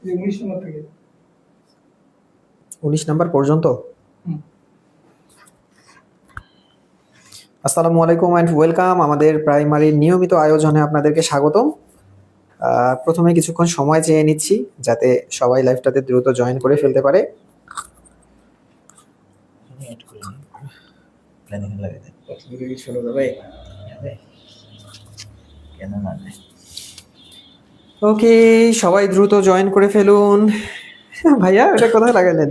19 নম্বর থেকে 19 নাম্বার পর্যন্ত। আসসালামু আলাইকুম এন্ড ওয়েলকাম আমাদের প্রাইমারির নিয়মিত আয়োজনে আপনাদেরকে স্বাগতম। প্রথমে কিছুক্ষণ সময় চেয়ে নিচ্ছি যাতে সবাই লাইভটাতে দ্রুত জয়েন করে ফেলতে পারে। ওকে, সবাই দ্রুত জয়েন করে ফেলুন। ভাইয়া এটা কোথায় লাগালেন?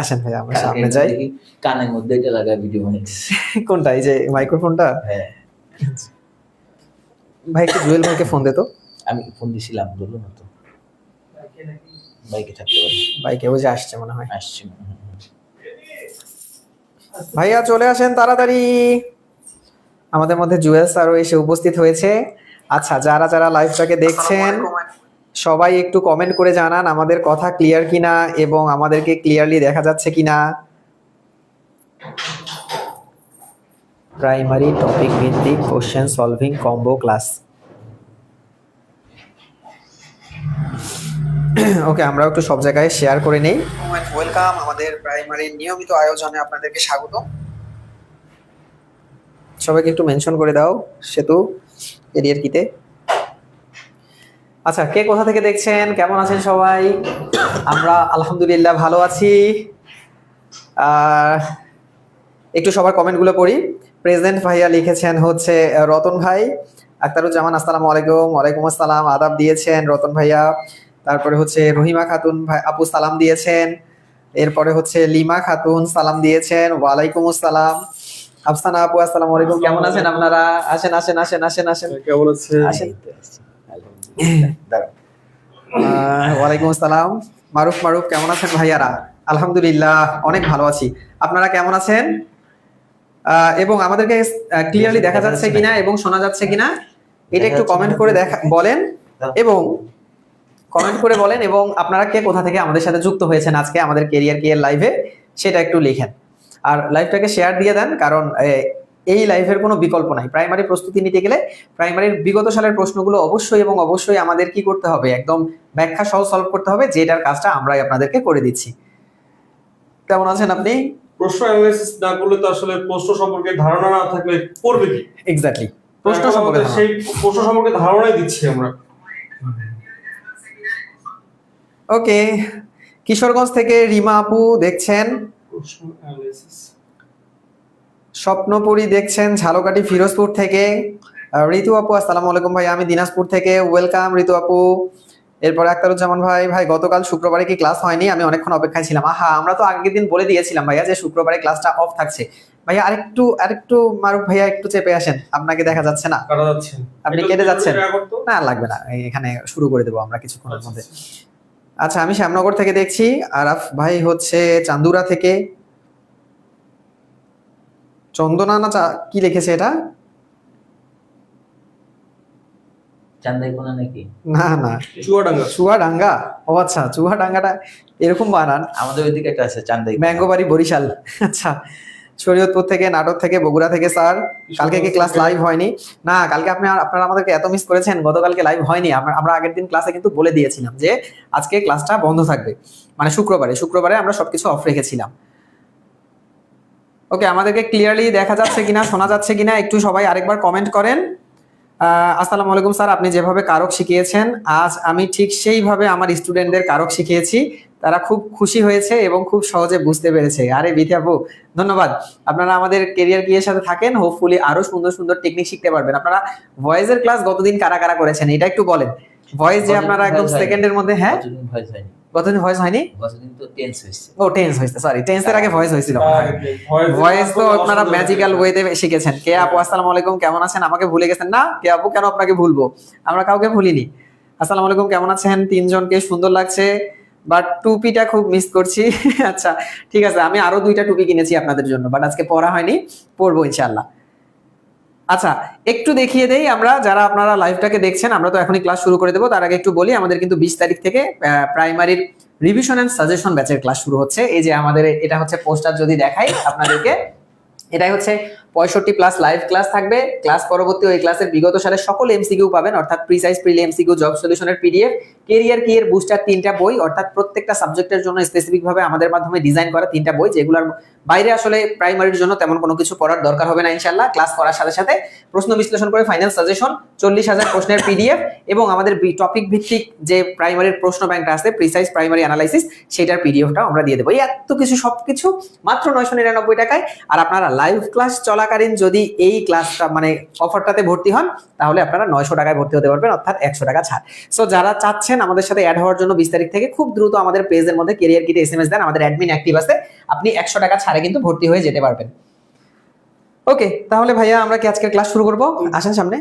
আসেন ভাইয়া আমরা সামনে যাই। কানের মধ্যে এটা লাগায় ভিডিও বানাইতেছি। কোনটা? এই যে মাইক্রোফোনটা? হ্যাঁ, ভাই একটু জুয়েল ভাইকে ফোন দে তো। আমি ফোন দিছিলাম, বললো না তো। বাইকে থাকতে পারে, বাইকে ওই যে আসছে মনে হয়। আসছি মনে হয়। ভাইয়া চলে আসেন তাড়াতাড়ি। আমাদের মধ্যে জুয়েল স্যারও এসে উপস্থিত হয়েছে। আচ্ছা, যারা যারা লাইভটাকে দেখছেন সবাই একটু কমেন্ট করে জানান আমাদের কথা ক্লিয়ার কিনা এবং আমাদেরকে ক্লিয়ারলি দেখা যাচ্ছে কিনা। প্রাইমারি টপিক ভিত্তিক কোশ্চেন সলভিং কম্বো ক্লাস। ওকে, আমরা একটু সব জায়গায় শেয়ার করে নেই। ওয়েলকাম আমাদের প্রাইমারির নিয়মিত আয়োজনে আপনাদেরকে স্বাগত। সবাইকে একটু মেনশন করে দাও সেতু এরিয়ার কিতে। আচ্ছা, কে কোথা থেকে দেখছেন, কেমন আছেন সবাই? আমরা আলহামদুলিল্লাহ ভালো আছি। একটু সবার কমেন্টগুলো পড়ি। প্রেজেন্ট ভাইয়া লিখেছেন হচ্ছে রতন ভাই। আখতারুজ্জামান আসসালামু আলাইকুম। ওয়ালাইকুম আসসালাম, আদাব দিয়েছেন রতন ভাইয়া। তারপরে হচ্ছে রহিমা খাতুন ভাই আপু সালাম দিয়েছেন। এরপরে হচ্ছে লিমা খাতুন সালাম দিয়েছেন, ওয়ালাইকুম আসসালাম। আফসানা আপু আসসালামু আলাইকুম, কেমন আছেন আপনারা? আসেন আসেন আসেন আসেন আসেন, কেমন আছেন? আসেন। দাঁড়াও। ওয়ালাইকুম আসসালাম। মারুফ মারুফ কেমন আছেন ভাইয়ারা? আলহামদুলিল্লাহ অনেক ভালো আছি। আপনারা কেমন আছেন? এবং আমাদেরকে ক্লিয়ারলি দেখা যাচ্ছে কিনা এবং শোনা যাচ্ছে কিনা এটা একটু কমেন্ট করে বলেন এবং কমেন্ট করে বলেন এবং আপনারা কে কোথা থেকে আমাদের সাথে যুক্ত হয়েছেন আজকে আমাদের ক্যারিয়ার কেয়ার লাইভে সেটা একটু লিখেন। আর লাইভটাকে শেয়ার দিয়ে দেন, কারণ এই লাইভের কোনো বিকল্প নাই। প্রাইমারি প্রস্তুতি নিতে গেলে প্রাইমারির বিগত সালের প্রশ্নগুলো অবশ্যই এবং অবশ্যই আমাদের কি করতে হবে, একদম ব্যাখ্যা সহ সলভ করতে হবে, যেটার কাজটা আমরাই আপনাদেরকে করে দিচ্ছি। কেমন আছেন আপনি? প্রশ্ন অ্যানালাইসিস না করলে তো আসলে প্রশ্ন সম্পর্কে ধারণা না থাকলে পড়বে কি? এক্স্যাক্টলি, প্রশ্ন সম্পর্কে সেই প্রশ্ন সম্পর্কে ধারণাই দিচ্ছি আমরা। ওকে, কিশোরগঞ্জ থেকে রিমা আপু দেখছেন, প্রশ্ন অ্যানালাইসিস। স্বপ্নপুরী দেখছেন ঝালকাঠি ফিরোজপুর থেকে। ঋতু আপু আসসালামু আলাইকুম ভাই, আমি দিনাজপুর থেকে, ওয়েলকাম ঋতু আপু। এরপরে আখতারুজ্জামান ভাই, ভাই গতকাল শুক্রবারে কি ক্লাস হয়নি? আমি অনেকক্ষণ অপেক্ষায় ছিলাম। আহা, আমরা তো আগের দিন বলে দিয়েছিলাম ভাইয়া যে শুক্রবারে ক্লাসটা অফ থাকছে। ভাইয়া আরেকটু মারুফ ভাইয়া একটু চেপে আসেন, আপনাকে দেখা যাচ্ছে না, কারা যাচ্ছেন? আপনি কেটে যাচ্ছেন। না লাগবে না, এখানে শুরু করে দেবো আমরা কিছুক্ষণের মধ্যে। আচ্ছা, আমি শ্যামনগর থেকে দেখছি। আরাফ ভাই হচ্ছে চান্দুরা থেকে। চন্দনা না কি লিখেছে এটা? চান্দাইকোনা নাকি? না না, চুয়াডাঙ্গা। ও আচ্ছা, চুয়াডাঙ্গাটা এরকম বানান। আমাদের ওইদিকে একটা আছে চান্দাইকোনা, ব্যাঙ্গবাড়ি বরিশাল। আচ্ছা, শরীয়তপুর থেকে, নাটোর থেকে, বগুড়া থেকে। স্যার কালকে কি ক্লাস লাইভ হয়নি? না, কালকে আপনারা আমাদেরকে এত মিস করেছেন, গতকালকে লাইভ হয়নি। আমরা আগের দিন ক্লাসে কিন্তু বলে দিয়েছিলাম যে আজকে ক্লাসটা বন্ধ থাকবে, মানে শুক্রবারে আমরা সবকিছু অফ রেখেছিলাম। ওকে, আমাদেরকে ক্লিয়ারলি দেখা যাচ্ছে কিনা, শোনা যাচ্ছে কিনা একটু সবাই আরেকবার কমেন্ট করেন। আসসালামু আলাইকুম স্যার, আপনি যেভাবে কারক শিখিয়েছেন আজ আমি ঠিক সেইভাবে আমার স্টুডেন্টদের কারক শিখিয়েছি, তারা খুব খুশি হয়েছে এবং খুব সহজে বুঝতে পেরেছে। আরে বিথি আপু ধন্যবাদ। আপনারা আমাদের ক্যারিয়ার কি এর সাথে থাকেন, হোপফুলি আরো সুন্দর সুন্দর টেকনিক শিখতে পারবেন। আপনারা ভয়েসের ক্লাস গতদিন কারা কারা করেছেন এটা একটু বলেন। ভয়েস যে আপনারা একদম সেকেন্ডের মধ্যে। হ্যাঁ, গতদিন ভয়েস হয়নি, গতদিন তো টেন্স হয়েছে। ও টেন্স হয়েছে, সরি, টেন্সের আগে ভয়েস হয়েছিল। ভয়েস তো আপনারা ম্যাজিক্যাল ওয়েতে শিখেছেন। কে আপু আসসালামু আলাইকুম, কেমন আছেন? আমাকে ভুলে গেছেন না? কে আপু কেন আপনাকে ভুলবো, আমরা কাউকে ভুলিনি। আসসালামু আলাইকুম, কেমন আছেন? তিনজনকে সুন্দর লাগছে, বাট টুপিটা খুব মিস করছি। আচ্ছা ঠিক আছে, আমি আরো 2টা টুপি কিনেছি আপনাদের জন্য, বাট আজকে পরা হয়নি, পরবো ইনশাআল্লাহ। আচ্ছা, একটু দেখিয়ে দেই আমরা যারা আপনারা লাইভটাকে দেখছেন, আমরা তো এখনই ক্লাস শুরু করে দেবো। তার আগে একটু বলি, আমাদের কিন্তু 20 তারিখ থেকে প্রাইমারির রিভিশন এন্ড সাজেশন ব্যাচের ক্লাস শুরু হচ্ছে। এই যে আমাদের এটা হচ্ছে পোস্টার, যদি দেখাই আপনাদেরকে, এটাই হচ্ছে 65 প্লাস লাইভ ক্লাস থাকবে। ক্লাস পরবর্তী ওই ক্লাসের বিগত সালের সকল এমসিকিউ পাবেন, অর্থাৎ প্রিসাইজ প্রিলি এমসিকিউ, জব সলিউশনের পিডিএফ, কেরিয়ার কি এর বুস্টার 3টা বই, অর্থাৎ প্রত্যেকটা সাবজেক্টের জন্য স্পেসিফিক ভাবে আমাদের মাধ্যমে ডিজাইন করা 3টা বই, যেগুলোর বাইরে আসলে প্রাইমারির জন্য তেমন কোনো কিছু পড়ার দরকার হবে না ইনশাআল্লাহ। ক্লাস করার সাথে সাথে প্রশ্ন বিশ্লেষণ করে ফাইনাল সাজেশন, 40,000 প্রশ্নের পিডিএফ এবং আমাদের টপিক ভিত্তিক যে প্রাইমারির প্রশ্ন ব্যাংকটা আছে প্রিসাইজ প্রাইমারি অ্যানালাইসিস, সেটার পিডিএফটাও আমরা দিয়ে দেবো। এই এত কিছু সবকিছু মাত্র 999 টাকায়। আর আপনারা লাইভ ক্লাস চলাকালীন যদি এই ক্লাসটা মানে অফারটাতে ভর্তি হন, তাহলে আপনারা 900 টাকায় ভর্তি হতে পারবেন, অর্থাৎ 100 টাকা ছাড়। সো যারা চাচ্ছেন আমাদের সাথে অ্যাড হওয়ার জন্য 20 তারিখ থেকে খুব দ্রুত আমাদের পেজের মধ্যে কেরিয়ার কিটে এসএমএস দেন, আমাদের অ্যাডমিন অ্যাক্টিভ আছে, আপনি 100 টাকা ছাড়ে কিন্তু ভর্তি হয়ে যেতে পারবেন। ওকে, তাহলে ভাইয়া আমরা কি আজকের ক্লাস শুরু করব? আসেন সামনে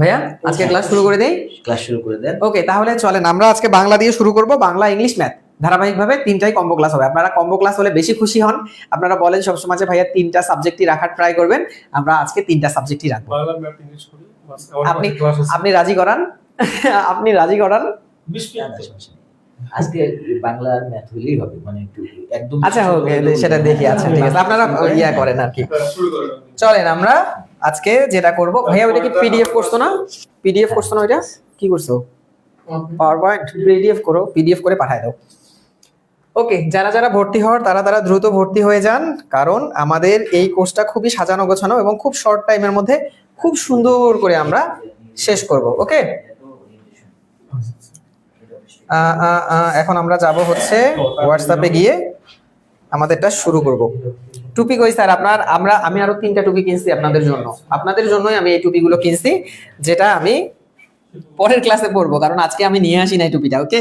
ভাইয়া, আজকে ক্লাস শুরু করে দেই। ক্লাস শুরু করে দেন। ওকে, তাহলে চলেন আমরা আজকে বাংলা দিয়ে শুরু করব। বাংলা, ইংলিশ, ম্যাথ ধারাবাহিকভাবে 3টাই কম্বো ক্লাস হবে। আপনারা কম্বো ক্লাস হলে বেশি খুশি হন। আপনারা বলেন সবসময় যে ভাইয়া 3টা সাবজেক্টই রাখার ট্রাই করবেন, আমরা আজকে 3টা সাবজেক্টই রাখবো। বাংলা ম্যাথ ইংলিশ করি বাস। আপনি আপনি রাজি করান আপনি রাজি করান। 20 না, না, সমস্যা নেই। আজকে বাংলা আর ম্যাথ হলেই হবে, মানে একটু একদম আচ্ছা ওকে, সেটা দেখি। আচ্ছা ঠিক আছে, আপনারা ইয়া করেন আর কি। শুরু করেন। চলেন আমরা আজকে যেটা করব, ভাইয়া ওইটা কি পিডিএফ করছো না? পিডিএফ করছো না? ওইটা কি করছো? পাওয়ার পয়েন্ট পিডিএফ করো, পিডিএফ করে পাঠায় দাও। ওকে, যারা যারা ভর্তি হওয়ার তারা দ্রুত ভর্তি হয়ে যান, কারণ আমাদের এই কোর্সটা খুবই সাজানো গোছানো এবং খুব শর্ট টাইমের মধ্যে খুব সুন্দর করে আমরা শেষ করব। ওকে, এখন আমরা যাব হচ্ছে হোয়াটসঅ্যাপে গিয়ে আমাদেরটা শুরু করব। টুপি কই স্যার আপনার? আমি আরো 3টা টুপি কিনছি আপনাদের জন্য, আপনাদের জন্যই আমি এই টুপিগুলো কিনছি, যেটা আমি পরের ক্লাসে পরবো, কারণ আজকে আমি নিয়ে আসি নাই টুপিটা। ওকে,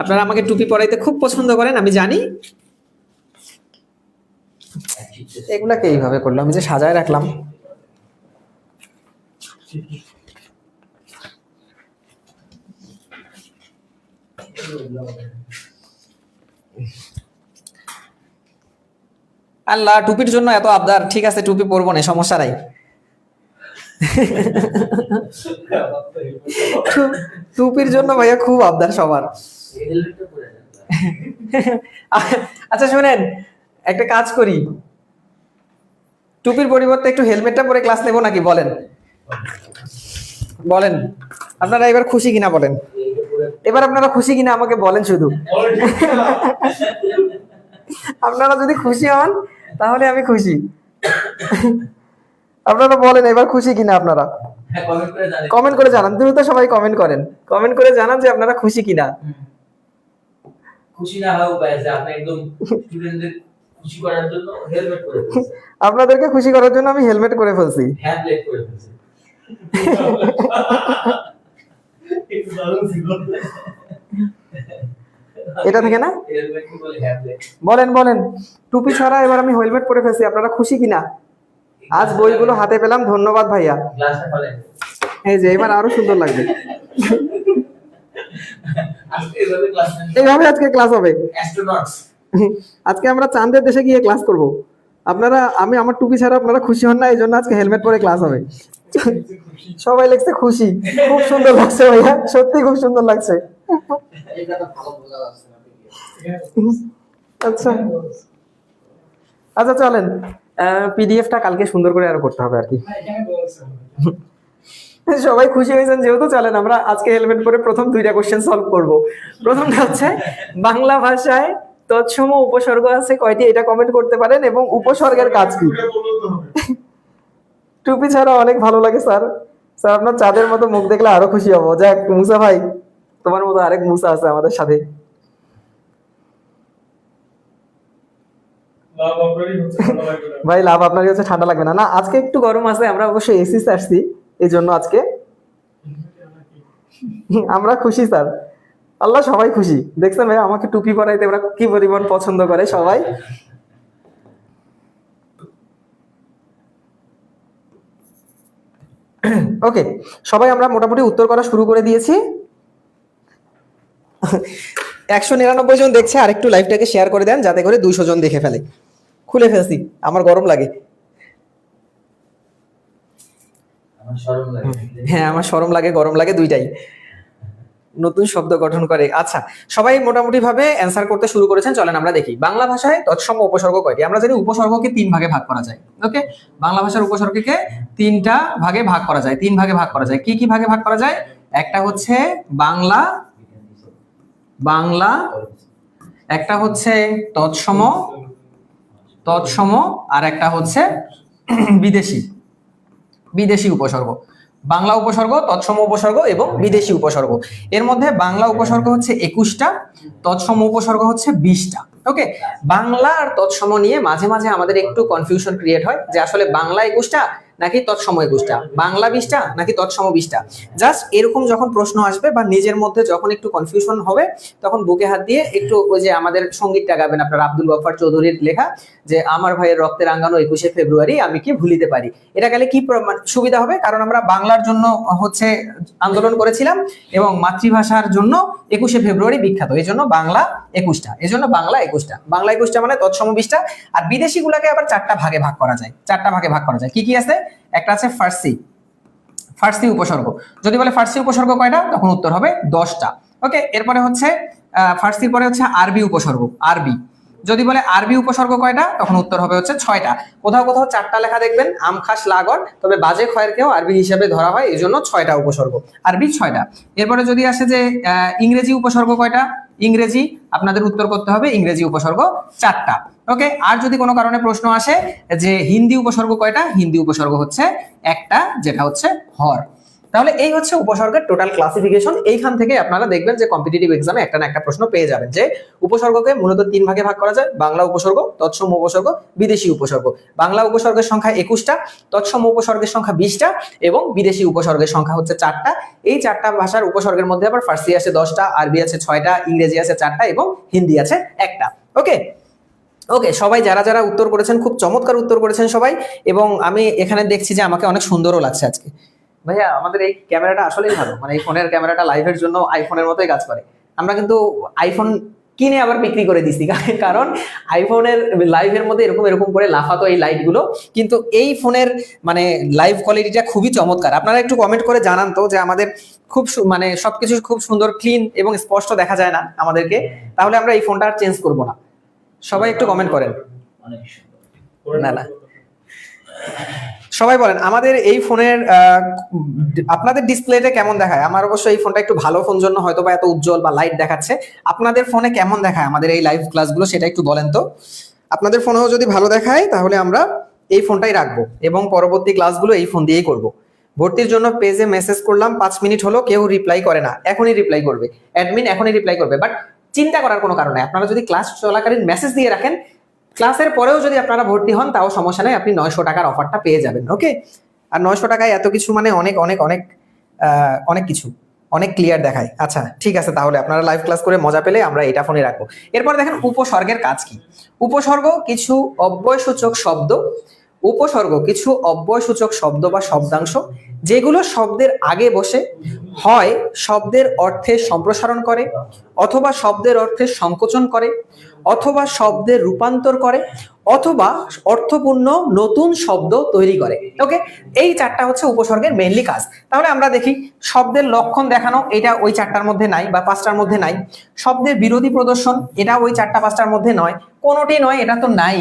আপনারা আমাকে টুপি পরাইতে খুব পছন্দ করেন আমি জানি। এগুলাকে এইভাবে করলাম, আমি যে সাজায় রাখলাম। আল্লাহ, টুপির জন্য এত আবদার। ঠিক আছে, টুপি পরবো না, সমস্যা নাই। টুপির জন্য ভাইয়া খুব আবদার সবার। আচ্ছা শুনেন, একটা কাজ করি, টুপির পরিবর্তে একটু হেলমেটটা পরে ক্লাস নেবো নাকি? বলেন বলেন, আপনারা এবার খুশি কিনা বলেন। এবার আপনারা খুশি কিনা আমাকে বলেন শুধু। আপনারা যদি খুশি হন তাহলে আমি খুশি। আপনারা বলেন এবার খুশি কিনা আপনারা। কমেন্ট করে জানান, দ্রুত সবাই কমেন্ট করেন, কমেন্ট করে জানান যে আপনারা খুশি কিনা। খুশি না হওয়ার উপায় আছে, আপনি একদম স্টুডেন্টদের খুশি করার জন্য হেলমেট করে ফেলছেন, আপনাদেরকে খুশি করার জন্য আমি হেলমেট করে ফেলছি, হ্যান্ডব্লেড করে ফেলছেন। একটু দারুণ ছিল। এটা থেকে না? হেলমেট কি বলে? হ্যান্ডব্লেড। বলেন বলেন, টুপি ছাড়া এবার আমি হেলমেট পরে ফেলছি, আপনারা খুশি কিনা? আজ বইগুলো হাতে পেলাম, ধন্যবাদ ভাইয়া। গ্লাসটা ফেলেন। এই যে এবার আরো সুন্দর লাগবে। আজকে এভাবে ক্লাস নেন। এইভাবে আজকে ক্লাস হবে। অ্যাস্ট্রোনটস। আজকে আমরা চাঁদের দেশে গিয়ে ক্লাস করব। আপনারা, আমি আমার টুপি ছাড়া আপনারা খুশি হন না, এই জন্য আজকে হেলমেট পরে ক্লাস হবে। সবাই লিখছে খুশি, খুব সুন্দর লাগছে ভাইয়া, সত্যি খুব সুন্দর লাগছে। আচ্ছা আচ্ছা চলেন, পিডিএফটা কালকে সুন্দর করে আরো করতে হবে আর কি। সবাই খুশি হয়েছেন যেহেতু, চলেন আমরা আজকে হেলমেট পরে প্রথম 2টা কোশ্চেন সলভ করব। প্রথমটা হচ্ছে বাংলা ভাষায় তৎসম উপসর্গ আছে কয়টি, এটা কমেন্ট করতে পারেন, এবং উপসর্গের কাজ কি। টুপি ছাড়া অনেক ভালো লাগে স্যার। স্যার আপনার চাঁদের মতো মুখ দেখলে আরো খুশি হবো। যাক মুসা ভাই, তোমার মতো আরেক মুসা আছে আমাদের সাথে। লাভ আপনারই হচ্ছে, ভালো লাগবে না। ভাই লাভ আপনারই হচ্ছে, ঠান্ডা লাগবে না। না আজকে একটু গরম আছে, আমরা অবশ্যই এসি আসছি, এই জন্য আজকে আমরা খুশি স্যার। আল্লাহ সবাই খুশি, দেখছেন ভাই আমাকে টুপি পরাইতে ওরা কি পরিমাণ পছন্দ করে সবাই। ওকে, সবাই আমরা মোটামুটি উত্তর করা শুরু করে দিয়েছি। 199 জন দেখছে, আর একটু লাইভটাকে শেয়ার করে দেন যাতে করে 200 জন দেখে ফেলে। খুলে ফেলছি, আমার গরম লাগে। আমার শরম লাগে। হ্যাঁ আমার শরম লাগে, গরম লাগে, দুইটাই। নতুন শব্দ গঠন করে। আচ্ছা, সবাই মোটামুটি ভাবে অ্যান্সার করতে শুরু করেছেন, চলেন আমরা দেখি। বাংলা ভাষায় তৎসম উপসর্গ কয়টি? আমরা জানি উপসর্গকে 3 ভাগে ভাগ করা যায়। ওকে, বাংলা ভাষার উপসর্গকে 3টা ভাগে ভাগ করা যায়, 3 ভাগে ভাগ করা যায়। কি কি ভাগে ভাগ করা যায়? একটা হচ্ছে বাংলা, একটা হচ্ছে তৎসম, আর একটা হচ্ছে বিদেশি উপসর্গ। বাংলা উপসর্গ, তৎসম উপসর্গ এবং বিদেশি উপসর্গ। এর মধ্যে বাংলা উপসর্গ হচ্ছে 21টা, তৎসম উপসর্গ হচ্ছে 20টা। ওকে, বাংলা আর তৎসম নিয়ে মাঝে মাঝে আমাদের একটু কনফিউশন ক্রিয়েট হয় যে আসলে বাংলা 21টা নাকি তৎসম 21টা, বাংলা 20টা নাকি তৎসম 20টা। জাস্ট এরকম যখন প্রশ্ন আসবে বা নিজের মধ্যে যখন একটু কনফিউশন হবে, তখন বুকে হাত দিয়ে একটু ওই যে আমাদের সঙ্গীতটা গাবেন আপনার আব্দুল গফফার চৌধুরীর লেখা, যে আমার ভাইয়ের রক্তে রাঙানো 21শে ফেব্রুয়ারি আমি কি ভুলিতে পারি। এটা গেলে কি সুবিধা হবে? কারণ আমরা বাংলার জন্য হচ্ছে আন্দোলন করেছিলাম এবং মাতৃভাষার জন্য 21শে ফেব্রুয়ারি বিখ্যাত, এই জন্য বাংলা 21টা, এই জন্য বাংলা 21টা। বাংলা 21টা মানে তৎসম 20টা। আর বিদেশি গুলাকে আবার 4টা ভাগে ভাগ করা যায়, 4টা ভাগে ভাগ করা যায়। কি কি আছে? একটা আছে ফার্সি উপসর্গ। যদি বলে ফার্সি উপসর্গ কয়টা, তখন উত্তর হবে 10টা। ওকে, এরপরে হচ্ছে ফার্সির পরে হচ্ছে আরবি উপসর্গ, আরবি। যদি বলে আরবি উপসর্গ কয়টা, তখন উত্তর হবে হচ্ছে 6টা। কোথাও কোথাও 4টা লেখা দেখবেন, আম খাস লাগর, তবে বাজে খয়েরকেও আরবি হিসেবে ধরা হয়, এই জন্য 6টা উপসর্গ, আরবি 6টা। এরপরে যদি আসে যে ইংরেজি উপসর্গ কয়টা, ইংরেজি আপনাদের উত্তর করতে হবে ইংরেজি উপসর্গ 4টা। ওকে, আর যদি কোনো কারণে প্রশ্ন আসে যে হিন্দি উপসর্গ কয়টা, হিন্দি উপসর্গ হচ্ছে 1টা, যেটা হচ্ছে হর। তাহলে এই হচ্ছে উপসর্গের টোটাল ক্লাসিফিকেশন। এইখান থেকে আপনারা দেখবেন যে কম্পিটিটিভ এক্সামে একটা না একটা প্রশ্ন পেয়ে যাবেন যে উপসর্গকে মূলত 3 ভাগে ভাগ করা যায়, বাংলা উপসর্গ, তৎসম উপসর্গ, বিদেশি উপসর্গ। বাংলা উপসর্গের সংখ্যা 21টা, তৎসম উপসর্গের সংখ্যা 20টা এবং বিদেশি উপসর্গের সংখ্যা হচ্ছে 4টা। এই 4টা ভাষার উপসর্গের মধ্যে আবার ফার্সি আছে 10টা, আরবি আছে 6টা, ইংরেজি আছে 4টা এবং হিন্দি আছে 1টা। ওকে, ওকে, সবাই যারা যারা উত্তর করেছেন খুব চমৎকার উত্তর করেছেন সবাই। এবং আমি এখানে দেখছি যে আমাকে অনেক সুন্দরও লাগছে আজকে। ভাইয়া, আমাদের এই ক্যামেরাটা আসলেই ভালো, মানে এই ফোনের ক্যামেরাটা লাইভের জন্য আইফোনের মতোই কাজ করে। আমরা কিন্তু আইফোন কিনে আবার বিক্রি করে দিছি, কারণ আইফোনের লাইভের মধ্যে এরকম করে লাফাতো এই লাইট গুলো, কিন্তু এই ফোনের মানে লাইভ কোয়ালিটিটা খুবই চমৎকার। আপনারা একটু কমেন্ট করে জানান তো যে আমাদের খুব মানে সবকিছু খুব সুন্দর, ক্লিন এবং স্পষ্ট দেখা যায় না আমাদেরকে, তাহলে আমরা এই ফোনটা আর চেঞ্জ করবো না। সবাই একটু কমেন্ট করেন। না, সবাই বলেন আমাদের এই ফোনের আপনাদের ডিসপ্লেতে কেমন দেখায়। আমার অবশ্য এই ফোনটা একটু ভালো ফোন জন্য হয়তো বা এত উজ্জ্বল বা লাইট দেখাচ্ছে। আপনাদের ফোনে কেমন দেখায় আমাদের এই লাইভ ক্লাসগুলো, সেটা একটু বলেন তো। আপনাদের ফোনেও যদি ভালো দেখায় তাহলে আমরা এই ফোনটাই রাখবো এবং পরবর্তী ক্লাসগুলো এই ফোন দিয়েই করব। ভর্তির জন্য পেজে মেসেজ করলাম, 5 মিনিট হলো, কেউ রিপ্লাই করে না। এখনই রিপ্লাই করবে অ্যাডমিন, এখনই রিপ্লাই করবে। বাট চিন্তা করার কোনো কারণ নেই, আপনারা যদি ক্লাস চলাকালীন মেসেজ দিয়ে রাখেন, ক্লাসের পরেও যদি আপনারা ভর্তি হন তাও সমস্যা নেই, আপনি 900 টাকার অফারটা পেয়ে যাবেন। ওকে, আর 900 টাকায় এত কিছু মানে অনেক অনেক অনেক অনেক কিছু, অনেক ক্লিয়ার দেখায়। আচ্ছা ঠিক আছে, তাহলে আপনারা লাইভ ক্লাস করে মজা পেলে আমরা এটা ফোনে রাখবো। এরপর দেখেন উপসর্গের কাজ কি। উপসর্গ কিছু অব্যয়সূচক শব্দ, উপসর্গ কিছু অব্যয়সূচক শব্দ বা শব্দাংশ যেগুলো শব্দের আগে বসে হয় শব্দের অর্থে সম্প্রসারণ করে, অথবা শব্দের অর্থে সংকোচন করে, অথবা শব্দের রূপান্তর করে, অথবা অর্থপূর্ণ নতুন শব্দ তৈরি করে। ওকে, এই 4টা হচ্ছে উপসর্গের মেইনলি কাজ। তাহলে আমরা দেখি শব্দের লক্ষণ দেখানো, এটা ওই 4টার মধ্যে নাই বা 5টার মধ্যে নাই। শব্দের বিরোধী প্রদর্শন, এটা ওই 4টা 5টার মধ্যে নয়, কোনোটি নয়, এটা তো নাই।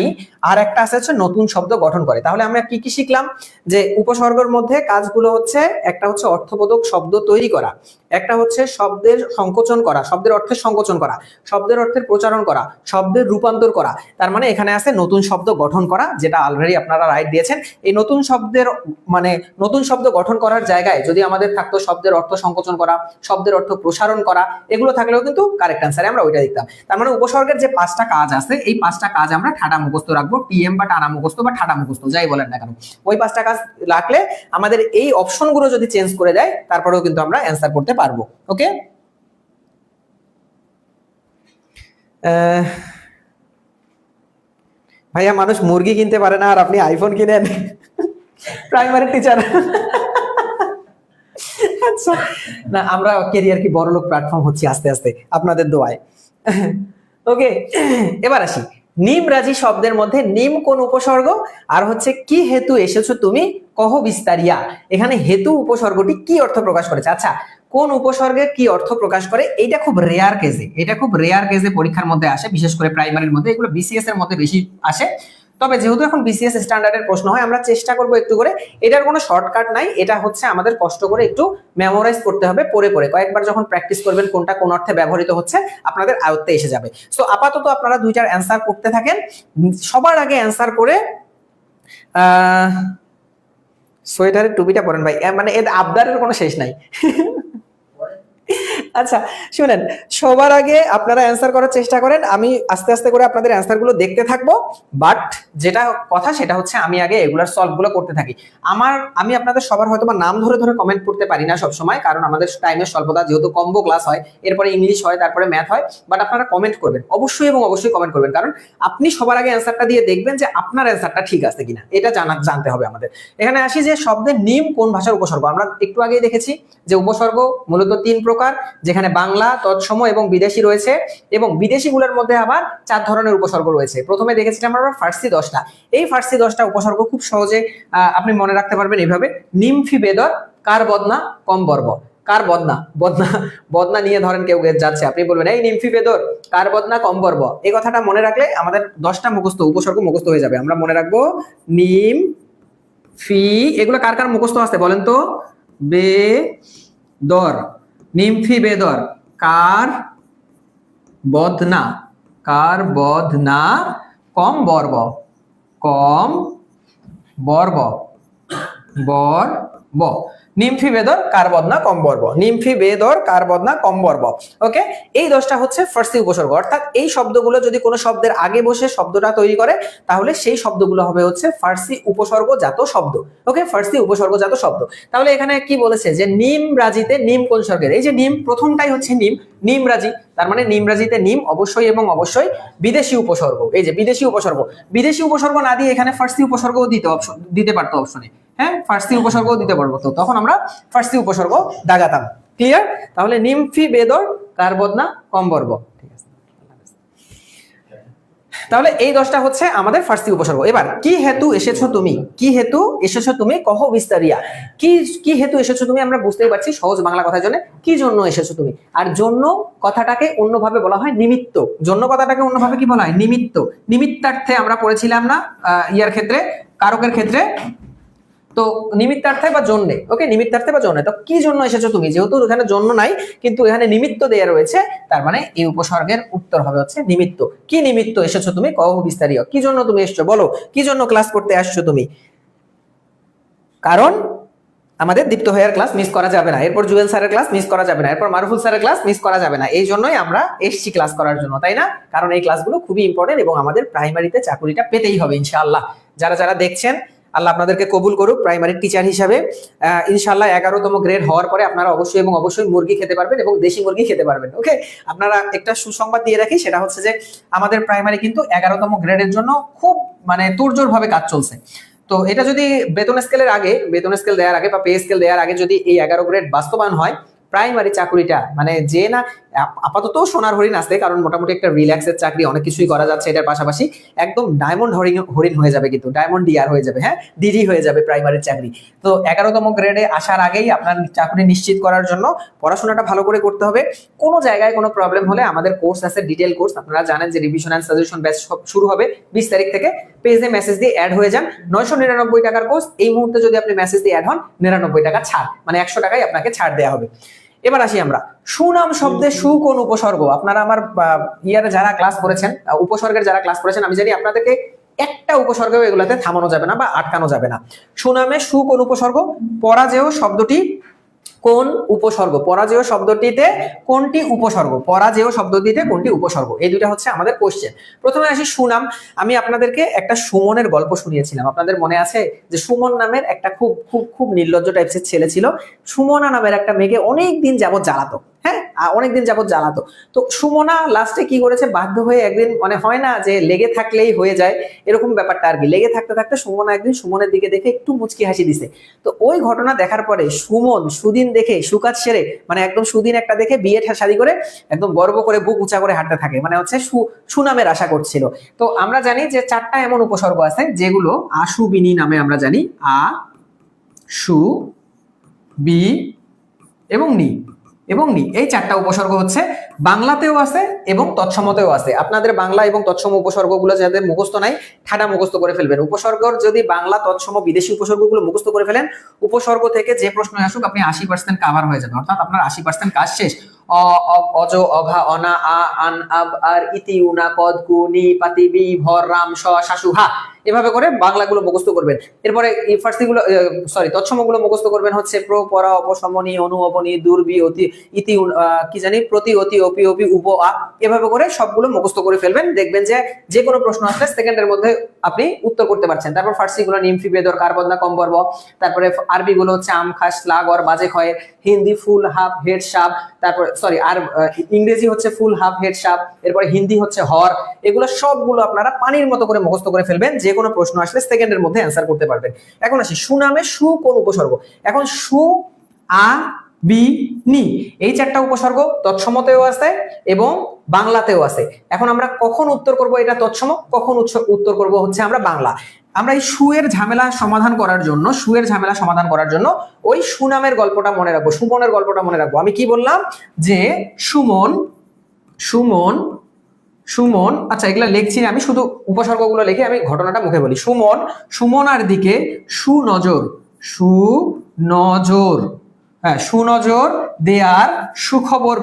আর একটা আছে হচ্ছে নতুন শব্দ গঠন করে। তাহলে আমরা কি কি শিখলাম? যে উপসর্গের মধ্যে কাজগুলো হচ্ছে, একটা হচ্ছে অর্থবোধক শব্দ তৈরি করা, একটা হচ্ছে শব্দের সংকোচন করা, শব্দের অর্থের সংকোচন করা, শব্দের অর্থের প্রচারণ করা, শব্দের রূপান্তর করা। তার মানে এখানে আছে নতুন শব্দ গঠন করা, যেটা অলরেডি আপনারা রাইট দিয়েছেন। এই নতুন শব্দের মানে নতুন শব্দ গঠন করার জায়গায় যদি আমাদের থাকতো শব্দের অর্থ সংকোচন করা, শব্দের অর্থ প্রসারণ করা, এগুলো থাকলেও কিন্তু কারেক্ট অ্যান্সারে আমরা ওইটা দেখতাম। তার মানে উপসর্গের যে 5টা কাজ আছে, এই 5টা কাজ আমরা ঠাডা মুখস্থ রাখবো, টিএম বা টানা মুখস্থ বা ঠাডা মুখস্থ যাই বলেন না কেন। ওই 5টা কাজ রাখলে আমাদের এই অপশনগুলো যদি চেঞ্জ করে দেয়, তারপরেও কিন্তু আমরা অ্যান্সার করতে পারবো। ওকে, ভাইয়া মানুষ মুরগি কিনতে পারে না আর আপনি আইফোন কিনেন, প্রাইমারি টিচার। আচ্ছা, না আমরা ক্যারিয়ার কি বড়লোক প্ল্যাটফর্ম হচ্ছে আস্তে আস্তে আপনাদের দোয়ায়। ওকে, এবার আসি নিম রাজি শব্দের মধ্যে নিম কোন উপসর্গ আর হচ্ছে কি হেতু এসেছো তুমি কহ বিস্তারিয়া। এখানে হেতু উপসর্গটি কি অর্থ প্রকাশ করেছে? আচ্ছা, কোন উপসর্গে কি অর্থ প্রকাশ করে? এটা খুব রেয়ার কেসে পরীক্ষার মধ্যে আসে, বিশেষ করে প্রাইমারির মধ্যে। এগুলো বিসিএস এর মধ্যে বেশি আসে। তবে যেহেতু এখন বিসিএস স্ট্যান্ডার্ডের প্রশ্ন হয়, আমরা চেষ্টা করব একটু করে। এটার কোনো শর্টকাট নাই, এটা হচ্ছে আমাদের কষ্ট করে একটু মেমোরাইজ করতে হবে, পড়ে কয়েকবার যখন প্র্যাকটিস করবেন কোনটা কোন অর্থে ব্যবহৃত হচ্ছে আপনাদের আয়ত্তে এসে যাবে। সো আপাতত আপনারা দুইটার অ্যান্সার করতে থাকেন। সবার আগে অ্যান্সার করে সোয়েটারের টুপিটা পরেন ভাই, মানে এর আবদারের কোনো শেষ নাই। আচ্ছা শুনেন, সবার আগে আপনারা অ্যান্সার করার চেষ্টা করেন, আমি আস্তে আস্তে করে আপনাদের অ্যান্সারগুলো দেখতে থাকবো। বাট যেটা কথা সেটা হচ্ছে আমি আগে এগুলার সলভগুলো করতে থাকি। আমি আপনাদের সবার হয়তো বা নাম ধরে কমেন্ট করতে পারি না সব সময়, কারণ আমাদের টাইমের স্বল্পতা, যেহেতু কম্বো ক্লাস হয়, এরপরে ইংলিশ হয়, তারপরে ম্যাথ হয়। বাট আপনারা কমেন্ট করবেন অবশ্যই, এবং অবশ্যই কমেন্ট করবেন, কারণ আপনি সবার আগে অ্যান্সারটা দিয়ে দেখবেন যে আপনার অ্যান্সারটা ঠিক আছে কিনা, এটা জানতে হবে আমাদের। এখানে আসি যে শব্দের নিম কোন ভাষার উপসর্গ। আমরা একটু আগেই দেখেছি যে উপসর্গ মূলত 3 প্রকার, যেখানে বাংলা, তৎসম এবং বিদেশি রয়েছে, এবং বিদেশিগুলোর মধ্যে আবার 4 ধরনের উপসর্গ রয়েছে। প্রথমে দেখেছিলাম আমরা ফার্সি 10টা। এই ফার্সি 10টা উপসর্গ খুব সহজে আপনি মনে রাখতে পারবেন এইভাবে: নিমফি বেদর, কার বদনা কম বর্ব। কার বদনা, বদনা নিয়ে ধরেন কেউ যাচ্ছে, আপনি বলবেন এই নিমফি বেদর কার বদনা কম বর্ব। এই কথাটা মনে রাখলে আমাদের 10টা মুখস্থ উপসর্গ মুখস্থ হয়ে যাবে। আমরা মনে রাখবো নিম ফি, এগুলো কার কার মুখস্থ আছে বলেন তো? বেদর, নিমফি বেদর, কার বদনা কম বর্ব, নিমফি বেদর কার বদনা কম বর্ব, নিমফি বেদর কার বদনা কম বর্ব। ওকে, এই 10টা হচ্ছে ফার্সি উপসর্গ। অর্থাৎ এই শব্দগুলো যদি কোনো শব্দের আগে বসে শব্দটা তৈরি করে, তাহলে সেই শব্দগুলো হবে হচ্ছে ফার্সি উপসর্গজাত শব্দ। ওকে, ফার্সি উপসর্গজাত শব্দ। তাহলে এখানে কি বলেছে যে নিম রাজিতে নিম কোন স্বর্গের? এই যে নিম, প্রথমটাই হচ্ছে নিম রাজি, তার মানে নিম রাজিতে নিম অবশ্যই এবং অবশ্যই বিদেশি উপসর্গ। এই যে বিদেশি উপসর্গ না দিয়ে এখানে ফার্সি উপসর্গও দিতে পারতো অপশনে। হ্যাঁ, ফার্সি উপসর্গও দিতে পারবো, তো তখন আমরা ফার্সি উপসর্গ দাগাতাম। ক্লিয়ার? তাহলে নিমফি বেদর কার বদনা কম বর্ব। ঠিক আছে, তাহলে এই 10টা হচ্ছে আমাদের ফার্সি উপসর্গ। এবার কি হেতু এসেছো তুমি কহ বিস্তারিয়া। কি হেতু এসেছো তুমি, আমরা বুঝতেই পারছি সহজ বাংলা কথার জন্য কি জন্য এসেছো তুমি। আর জন্য কথাটাকে অন্যভাবে বলা হয় নিমিত্ত। জন্য কথাটাকে অন্যভাবে কি বলা হয়? নিমিত্তার্থে আমরা পড়েছিলাম না ইয়ার ক্ষেত্রে, কারকের ক্ষেত্রে। তো নিমিত্তার্থে বা জন্যে, ওকে, নিমিত্তার্থে বা জন্যে। তো কি জন্য এসেছো তুমি, যেহেতু এখানে জন্য নাই কিন্তু এখানে নিমিত্ত দেয়া রয়েছে, তার মানে এই উপসর্গের উত্তর হবে হচ্ছে নিমিত্ত। কি নিমিত্ত এসেছো তুমি কহ বিস্তারিয়, কি জন্য তুমি এসছো, বলো কি জন্য ক্লাস করতে আসছো তুমি। কারণ আমাদের দীপ্ত ভাইয়ার ক্লাস মিস করা যাবে না, এরপর জুয়েল স্যারের ক্লাস মিস করা যাবে না, এরপর মারুফুল স্যারের ক্লাস মিস করা যাবে না। এই জন্যই আমরা এসছি ক্লাস করার জন্য, তাই না? কারণ এই ক্লাসগুলো খুবই ইম্পর্টেন্ট এবং আমাদের প্রাইমারিতে চাকুরিটা পেতেই হবে ইনশাআল্লাহ। যারা দেখছেন, আল্লাহ আপনাদেরকে কবুল করুক প্রাইমারি টিচার হিসাবে। ইনশাআল্লাহ 11তম গ্রেড হওয়ার পরে আপনারা অবশ্যই এবং অবশ্যই মুরগি খেতে পারবেন এবং দেশি মুরগি খেতে পারবেন। ওকে, আপনারা একটা সুসংবাদ দিয়ে রাখি, সেটা হচ্ছে যে আমাদের প্রাইমারি কিন্তু 11তম গ্রেডের জন্য খুব তোড়জোড় ভাবে কাজ চলছে। তো এটা যদি বেতন স্কেল দেওয়ার আগে বা পে স্কেল দেওয়ার আগে যদি এই 11 গ্রেড বাস্তবায়ন হয়, প্রাইমারি চাকরিটা যে না আপাতত সোনার হরিণ আছে, কারণ মোটামুটি একটা রিল্যাক্সের চাকরি, অনেক কিছুই করা যাচ্ছে এটার পাশাপাশি, একদম ডায়মন্ড হরিণ হয়ে যাবে, কিন্তু ডায়মন্ড ডিআর হয়ে যাবে, হ্যাঁ, ডিডি হয়ে যাবে প্রাইমারির চাকরি। তো 11তম গ্রেডে আসার আগেই আপনার চাকরি নিশ্চিত করার জন্য পড়াশোনাটা ভালো করে করতে হবে। কোনো জায়গায় কোনো প্রবলেম হলে আমাদের কোর্স আছে, ডিটেল কোর্স, আপনারা জানেন যে রিভিশন অ্যান্ড সাজেশন ব্যাচ শুরু হবে 20 তারিখ থেকে। পেজে মেসেজ দিয়ে অ্যাড হয়ে যান। 999 টাকার কোর্স, এই মুহূর্তে যদি আপনি মেসেজ দিয়ে অ্যাড হন 99 টাকা ছাড়, মানে 100 টাকায় আপনাকে ছাড় দেওয়া হবে। এবার আসি আমরা, সুনাম শব্দে সু কোন উপসর্গ। আপনারা আমার ইয়ারে যারা ক্লাস করেছেন, উপসর্গের যারা ক্লাস করেছেন, আমি জানি আপনাদেরকে একটা উপসর্গেও এগুলাতে থামানো যাবে না বা আটকানো যাবে না। সুনামে সু কোন উপসর্গ? পরাজেয় শব্দটি কোন উপসর্গ? পরাজেয় শব্দটিতে কোনটি উপসর্গ? পরাজেয় শব্দটিতে কোনটি উপসর্গ? এই দুইটা হচ্ছে আমাদের কোশ্চেন। প্রথমে আসি সুনাম। আমি আপনাদেরকে একটা সুমনের গল্প শুনিয়েছিলাম, আপনাদের মনে আছে যে সুমন নামের একটা খুব খুব খুব নির্লজ্জ টাইপসের ছেলে ছিল। সুমনা নামের একটা মেয়েকে অনেকদিন যাবত জ্বালাতো, হ্যাঁ, অনেকদিন যাবত জ্বালাতো। তো সুমনা লাস্টে কি করেছে, বাধ্য হয়ে একদিন, মানে হয় না যে লেগে থাকলেই হয়ে যায়, এরকম ব্যাপারটা আর কি, লেগে থাকতে থাকতে সুমনা একদিন সুমনের দিকে দেখে একটু মুচকি হাসি দিছে। তো ওই ঘটনা দেখার পরে সুমন সুদিন দেখে সুকাজ সেরে, মানে একদম সুদিন একটা দেখে বিয়ে শাদী করে একদম গর্ব করে বুক উঁচা করে হাঁটতে থাকে, মানে হচ্ছে সুনামের আশা করছিল। তো আমরা জানি যে 4টা এমন উপসর্গ আছে যেগুলো আশুবিনী নামে আমরা জানি। আ সু, বি এবং নি এবং নি, এই চারটা উপসর্গ হচ্ছে বাংলাতেও আছে এবং তৎসমতেও আছে। আপনাদের বাংলা এবং তৎসম উপসর্গগুলো যাদের মুখস্থ নাই, ঠাডা মুখস্থ করে ফেলবেন। উপসর্গর যদি বাংলা তৎসম বিদেশি উপসর্গগুলো মুখস্থ করে ফেলেন, উপসর্গ থেকে যে প্রশ্ন আসুক আপনি 80% কাভার হয়ে যাবে, অর্থাৎ আপনার 80% কাজ শেষ। অ, অজ, অঘা, অনা, আ, আন, আব, আর, ইতি, উনা, কদ, কু, নি, পাতি, বি, ভর, রাম, স, শাসু, হা, এভাবে করে বাংলাগুলো মুখস্থ করবেন। এরপরে ফার্সিগুলো তৎসমগুলো মুখস্থ করবেন হচ্ছে প্র, পরা, অপসমনি, অনু, অবনি, দুর্বি, অতি, ইতি, কি জানি, প্রতি, অতি, অপি, অপি, উপ, আ, এভাবে করে সবগুলো মুখস্থ করে ফেলবেন। দেখবেন যে যে কোনো প্রশ্ন আসলে সেকেন্ডের মধ্যে আপনি উত্তর করতে পারছেন। তারপর ফার্সিগুলো নিমফি, বেদর, কার, বদনা, কম, বর্ব। তারপরে আরবি গুলো হচ্ছে আম, খাস, লা, গর, বাজে, খয়ে। হিন্দি ফুল, হাফ, হেড, সাপ। তারপর আর ইংরেজি হচ্ছে ফুল, হাফ, হেড, সাপ। এরপরে হিন্দি হচ্ছে হর। এগুলো সবগুলো আপনারা পানির মতো করে মুখস্থ করে ফেলবেন, যে কোনো প্রশ্ন আসলে সেকেন্ডের মধ্যে অ্যান্সার করতে পারবেন। এখন আসি সুনামে সু কোন উপসর্গ। এখন সু, আ, বি, নি, এই চারটা উপসর্গ তৎসমতেও আছে এবং বাংলাতেও আছে। এখন আমরা কখন উত্তর করব এটা তৎসম, কখন উত্তর করব হচ্ছে আমরা বাংলা। আমরা এই সুয়ের ঝামেলা সমাধান করার জন্য ওই সুনামের গল্পটা মনে রাখবো, সুমনের গল্পটা মনে রাখবো। আমি কি বললাম যে সুমন সুমন সুমন, আচ্ছা এগুলা লিখছি না, আমি শুধু উপসর্গগুলো লিখে আমি ঘটনাটা মুখে বলি। সুমনার দিকে সুনজর, হ্যাঁ সুনজর দেয়ার সুখবর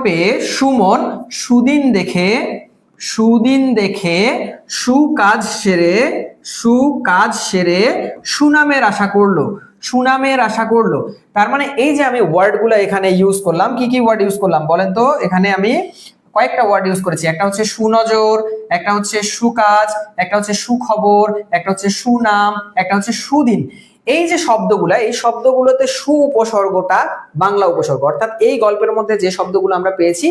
পেয়ে সুমন সুদিন দেখে সুকাজ সেরে সুনামের আশা করলো। তার মানে এই যে আমি ওয়ার্ডগুলো এখানে ইউজ করলাম, কি কি ওয়ার্ড ইউজ করলাম বলেন তো? এখানে আমি কয়েকটা ওয়ার্ড ইউজ করেছি। একটা হচ্ছে সুনজর, একটা হচ্ছে সুকাজ, একটা হচ্ছে সুখবর, একটা হচ্ছে সুনাম, একটা হচ্ছে সুদিন। এই যে শব্দগুলা, এই শব্দগুলোতে সু উপসর্গটা বাংলা উপসর্গ, অর্থাৎ এই গল্পের মধ্যে যে শব্দগুলো আমরা পেয়েছি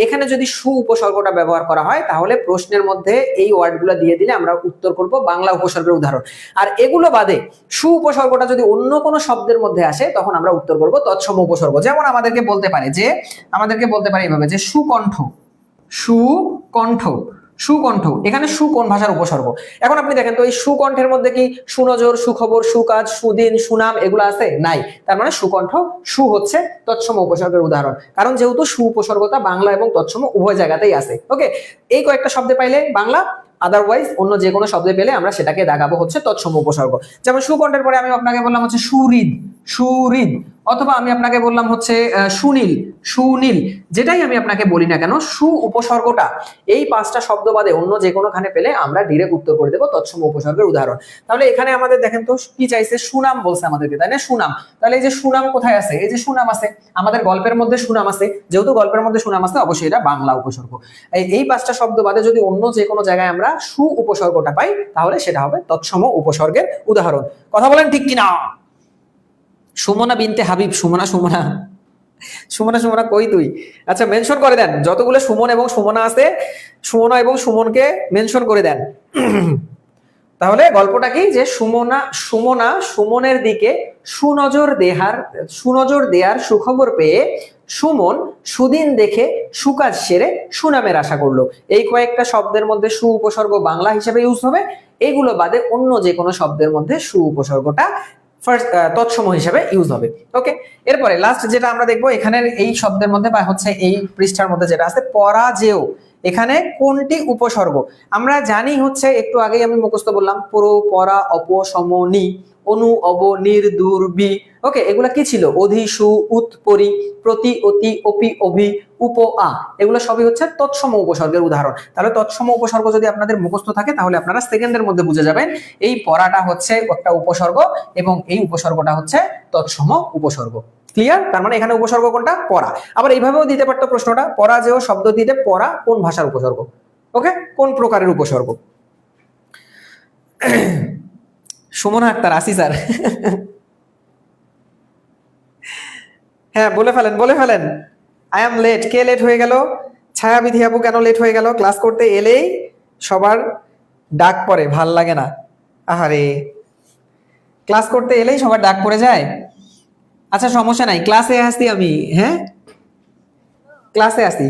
এখানে যদি সু উপসর্গটা ব্যবহার করা হয় তাহলে প্রশ্নের মধ্যে এই ওয়ার্ডগুলো দিয়ে দিলে আমরা উত্তর করব বাংলা উপসর্গের উদাহরণ। আর এগুলো বাদে সু উপসর্গটা যদি অন্য কোনো শব্দের মধ্যে আসে তখন আমরা উত্তর করব তৎসম উপসর্গ। যেমন আমাদেরকে বলতে পারে এইভাবে যে সুকণ্ঠ, এখানে সু কোন ভাষার উপসর্গ? এখন আপনি দেখেন তো এই সুকণ্ঠের মধ্যে কি সুনজর, সুখবর, সুকাজ, সুদিন, সুনাম এগুলো আছে? নাই। তার মানে সুকণ্ঠ, সু হচ্ছে তৎসম উপসর্গের উদাহরণ, কারণ যেহেতু সু উপসর্গটা বাংলা এবং তৎসম উভয় জায়গাতেই আছে। ওকে, এই কয়েকটা শব্দে পাইলে বাংলা, আদারওয়াইজ অন্য যে কোনো শব্দে পেলে আমরা সেটাকে দাগাবো হচ্ছে তৎসম উপসর্গ। যেমন সুকণ্ঠের পরে আমি আপনাকে বললাম হচ্ছে সুহৃদ, অথবা আমি আপনাকে বললাম হচ্ছে সুনীল, যেটাই আমি আপনাকে বলি না কেন সু উপসর্গটা এই পাঁচটা শব্দ বাদে অন্য যে কোনোখানে পেলে আমরা ডিরেক্ট উত্তর করে দেবো তৎসম উপসর্গের উদাহরণ। তাহলে এখানে আমাদের দেখেন তো কি চাইছে, সুনাম বলছে আমাদেরকে, তাই না? সুনাম, তাহলে এই যে সুনাম কোথায় আছে? এই যে সুনাম আছে আমাদের গল্পের মধ্যে, সুনাম আছে, যেহেতু গল্পের মধ্যে সুনাম আছে অবশ্যই এটা বাংলা উপসর্গ। এই পাঁচটা শব্দ বাদে যদি অন্য যে কোনো জায়গায় আমরা সু উপসর্গটা পাই তাহলে সেটা হবে তৎসম উপসর্গের উদাহরণ। কথা বলেন ঠিক কিনা? সুমনা বিনতে হাবিব, সুমনা কই তুই? আচ্ছা মেনশন করে দেন, যতগুলো সুমন এবং সুমনা আছে সুমনা এবং সুমনকে মেনশন করে দেন। তাহলে গল্পটা কি, যে সুমনের দিকে সুনজর দেয়ার সুখবর পেয়ে সুমন সুদিন দেখে সুকাজ সেরে সুনামের আশা করলো। এই কয়েকটা শব্দের মধ্যে সু উপসর্গ বাংলা হিসেবে ইউজ হবে, এগুলো বাদে অন্য যে কোনো শব্দের মধ্যে সু উপসর্গটা তৎসম হিসেবে ইউজ হবে। ওকে, এরপরে লাস্ট যেটা আমরা দেখবো এখানের এই শব্দের মধ্যে বা হচ্ছে এই পৃষ্ঠার মধ্যে যেটা আছে পরাজেয়, এখানে কোনটি উপসর্গ? আমরা জানি হচ্ছে একটু আগেই আমি মুখস্থ বললাম প্র, পরা, অপসমনি, অনু, অব, নির, দূর, বি। ওকে, এগুলা কি ছিল? অধি, সু, উত, পরি, প্রতি, অতি, অপি, অভি, উপ, আ, এগুলো সবই হচ্ছে তৎসম উপসর্গের উদাহরণ। তাহলে তৎসম উপসর্গ যদি আপনাদের মুখস্থ থাকে তাহলে আপনারা সেকেন্ডের মধ্যে বুঝে যাবেন এই পরাটা হচ্ছে একটা উপসর্গ এবং এই উপসর্গটা হচ্ছে তৎসম উপসর্গ। ক্লিয়ার? তার মানে এখানে উপসর্গ কোনটা? পরা। আবার এইভাবেও দিতে পারতো প্রশ্নটা, পরাজেয় শব্দ দিতে পরা কোন ভাষার উপসর্গ? ওকে, কোন প্রকারের উপসর্গ? সুমনা আক্তার, আসি স্যার। হ্যাঁ বলে ফেলেন। I am late. কে লেট হয়ে গেল? ছায়াবিধি আপু কেন লেট হয়ে গেল? ক্লাস করতে এলেই সবার ডাক পড়ে, ভাল লাগে না। আহারে, ক্লাস করতে এলেই সবার ডাক পড়ে যায়। আচ্ছা সমস্যা নাই, ক্লাসে আসি আমি। হ্যাঁ ক্লাসে আসি।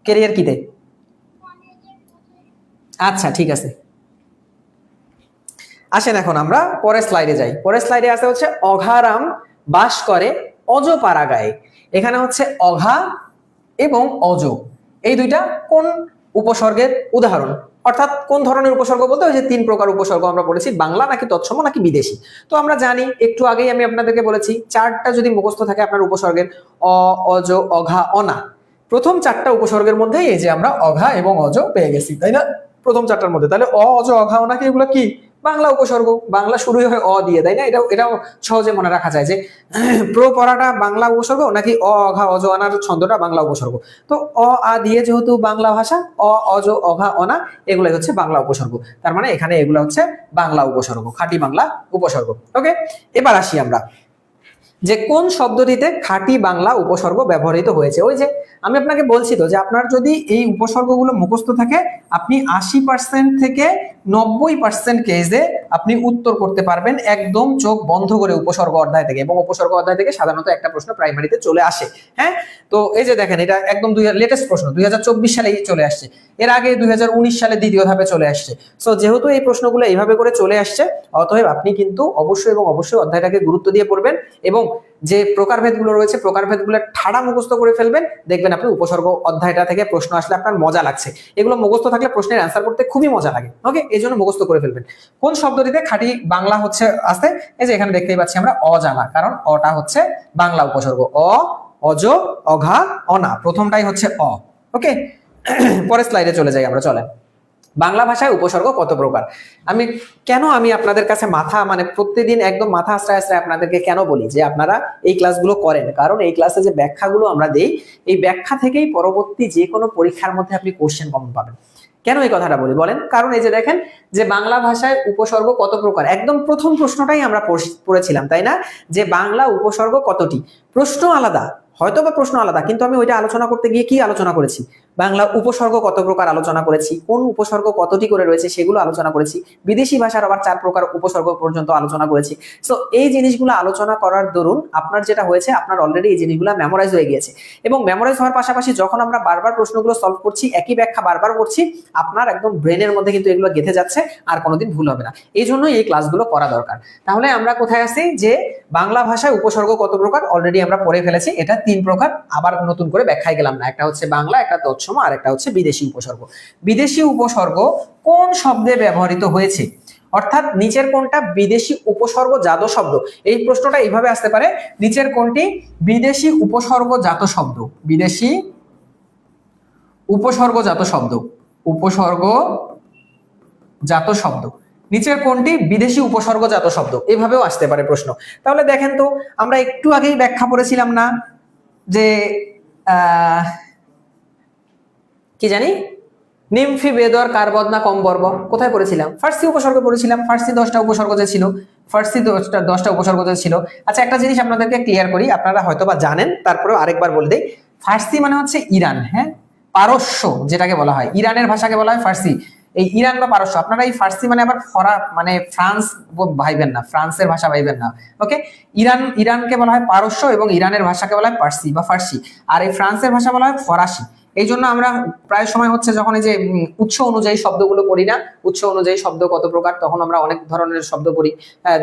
ক্যারিয়ার কিতে? আচ্ছা ঠিক আছে। আসেন এখন আমরা পরের স্লাইডে যাই। পরের স্লাইডে আছে হচ্ছে অঘারাম বাস করে অজপাড়া গায়ে। এখানে হচ্ছে অঘা এবং অজ, এই দুইটা কোন উপসর্গের উদাহরণ, অর্থাৎ কোন ধরনের উপসর্গ বলতে ওই যে 3 প্রকার উপসর্গ আমরা পড়েছি, বাংলা নাকি তৎসম নাকি বিদেশি। তো আমরা জানি, একটু আগেই আমি আপনাদেরকে বলেছি, 4টা যদি মুখস্থ থাকে আপনার উপসর্গের, অ, অজ, অঘা, অনা, প্রথম 4টা উপসর্গের মধ্যে এই যে আমরা অঘা এবং অজ পেয়ে গেছি, তাই না? প্রথম 4টার মধ্যে, তাহলে অ, অজ, অঘা, অনা কি এগুলো কি বাংলা উপসর্গ? বাংলা শুরুই হয় অ দিয়ে, তাই না? এটাও সহজে মনে রাখা যায় যে প্র পড়াটা বাংলা উপসর্গ নাকি অ, অঘা, অজ, অনার ছন্দটা বাংলা উপসর্গ। তো অ, আ দিয়ে যেহেতু বাংলা ভাষা, অ, অজ, অঘা, অনা এগুলাই হচ্ছে বাংলা উপসর্গ। তার মানে এখানে এগুলো হচ্ছে বাংলা উপসর্গ, খাঁটি বাংলা উপসর্গ। ওকে, এবার আসি আমরা যে কোন শব্দটিতে খাঁটি বাংলা উপসর্গ ব্যবহৃত হয়েছে। ওই যে আমি আপনাকে বলছি তো যে আপনার যদি এই উপসর্গগুলো মুখস্থ থাকে, আপনি 80% থেকে 90% কেসে আপনি উত্তর করতে পারবেন একদম চোখ বন্ধ করে উপসর্গ অধ্যায় থেকে। এবং উপসর্গ অধ্যায় থেকে সাধারণত একটা প্রশ্ন প্রাইমারিতে চলে আসে। হ্যাঁ, তো এই যে দেখেন, এটা একদম লেটেস্ট প্রশ্ন, 2024 সালেই চলে আসছে। এর আগে 2019 সালে দ্বিতীয় ধাপে চলে আসছে। সো যেহেতু এই প্রশ্নগুলো এইভাবে করে চলে আসছে, অতএব আপনি কিন্তু অবশ্যই এবং অবশ্যই অধ্যায়টাকে গুরুত্ব দিয়ে পড়বেন এবং যে প্রকারভেদগুলো রয়েছে প্রকারভেদগুলো ঠাড়া মুখস্থ করে ফেলবেন। দেখবেন আপনি উপসর্গ অধ্যায়টা থেকে প্রশ্ন আসলে আপনার মজা লাগছে। এগুলো মুখস্থ থাকলে প্রশ্নের অ্যান্সার করতে খুবই মজা লাগে। ওকে, এই জন্য মুখস্থ করে ফেলবেন। কোন শব্দটিতে খাঁটি বাংলা হচ্ছে আছে, এই যে এখানে দেখতেই পাচ্ছি আমরা অজানা, কারণ অটা হচ্ছে বাংলা উপসর্গ। অ, অজ, অঘা, অনা, প্রথমটাই হচ্ছে অ। ওকে, পরের স্লাইডে চলে যাই আমরা, চলেন। বাংলা ভাষায় উপসর্গ কত প্রকার? আমি আপনাদের কাছে প্রতিদিন একদম মাথা আশ্রয় আশ্রয় আপনাদেরকে কেন বলি যে আপনারা এই ক্লাসগুলো করেন, কারণ এই ক্লাসে যে ব্যাখ্যাগুলো আমরা দেই, এই ব্যাখ্যা থেকেই পরবর্তী যে কোনো পরীক্ষার মধ্যে আপনি কোশ্চেন কমন পাবেন। কেন এই কথাটা বলি বলেন? কারণ এই যে দেখেন যে বাংলা ভাষায় উপসর্গ কত প্রকার, একদম প্রথম প্রশ্নটাই আমরা পড়েছিলাম, তাই না? যে বাংলা উপসর্গ কতটি। প্রশ্ন আলাদা, হয়তো বা প্রশ্ন আলাদা, কিন্তু আমি ওইটা আলোচনা করতে গিয়ে কি আলোচনা করেছি? বাংলা উপসর্গ কত প্রকার আলোচনা করেছি, কোন উপসর্গ কতটি করে রয়েছে সেগুলো আলোচনা করেছি, বিদেশি ভাষার আবার 4 প্রকার উপসর্গ পর্যন্ত আলোচনা করেছি। সো এই জিনিসগুলো আলোচনা করার দরুন আপনার যেটা হয়েছে, আপনার অলরেডি এই জিনিসগুলো মেমোরাইজ হয়ে গিয়েছে। এবং মেমোরাইজ হওয়ার পাশাপাশি যখন আমরা বারবার প্রশ্নগুলো সলভ করছি, একই ব্যাখ্যা বারবার করছি, আপনার একদম ব্রেনের মধ্যে কিন্তু এগুলো গেঁথে যাচ্ছে, আর কোনোদিন ভুল হবে না। এই জন্য এই ক্লাসগুলো করা দরকার। তাহলে আমরা কোথায় আছি যে বাংলা ভাষায় উপসর্গ কত প্রকার অলরেডি আমরা পড়ে ফেলেছি। এটা 3 প্রকার, আবার নতুন করে ব্যাখ্যায় গেলাম না। একটা হচ্ছে বাংলা, একটা তৎসম, আর একটা হচ্ছে বিদেশি উপসর্গ। বিদেশি উপসর্গ কোন শব্দে ব্যবহৃত হয়েছে, অর্থাৎ নিচের কোনটা বিদেশি উপসর্গজাত শব্দ? এই প্রশ্নটা এইভাবে আসতে পারে, নিচের কোনটি বিদেশি উপসর্গজাত শব্দ? বিদেশি উপসর্গজাত শব্দ, উপসর্গজাত শব্দ, নিচের কোনটি বিদেশি উপসর্গজাত শব্দ? এভাবেও আসতে পারে প্রশ্ন। তাহলে দেখেন তো, আমরা একটু আগেই ব্যাখ্যা করেছিলাম না যে কি জানি, নিমফি বেদর কারবদনা কম বর্ব, কোথায় পড়েছিলাম? ফার্সি উপসর্গ পড়েছিলাম। ফার্সি 10টা উপসর্গ যে ছিল, ফার্সি 10টা উপসর্গ যে ছিল। আচ্ছা, একটা জিনিস আপনাদেরকে ক্লিয়ার করি, আপনারা হয়তো বা জানেন, তারপরেও আরেকবার বলে দেই। ফার্সি মানে হচ্ছে ইরান, হ্যাঁ, পারস্য যেটাকে বলা হয়, ইরানের ভাষাকে বলা হয় ফার্সি। এই ইরান বা পারস্য, আপনারা এই ফার্সি মানে আবার ফ্রান্স ভাইবেন না, ফ্রান্সের ভাষা ভাইবেন না। ওকে, ইরানকে বলা হয় পারস্য এবং ইরানের ভাষাকে বলা হয় পার্সি বা ফার্সি, আর এই ফ্রান্সের ভাষা বলা হয় ফরাসি। এই জন্য আমরা প্রায় সময় হচ্ছে যখন এই যে উৎস অনুযায়ী শব্দগুলো পড়ি না, উৎস অনুযায়ী শব্দ কত প্রকার, তখন আমরা অনেক ধরনের শব্দ পড়ি,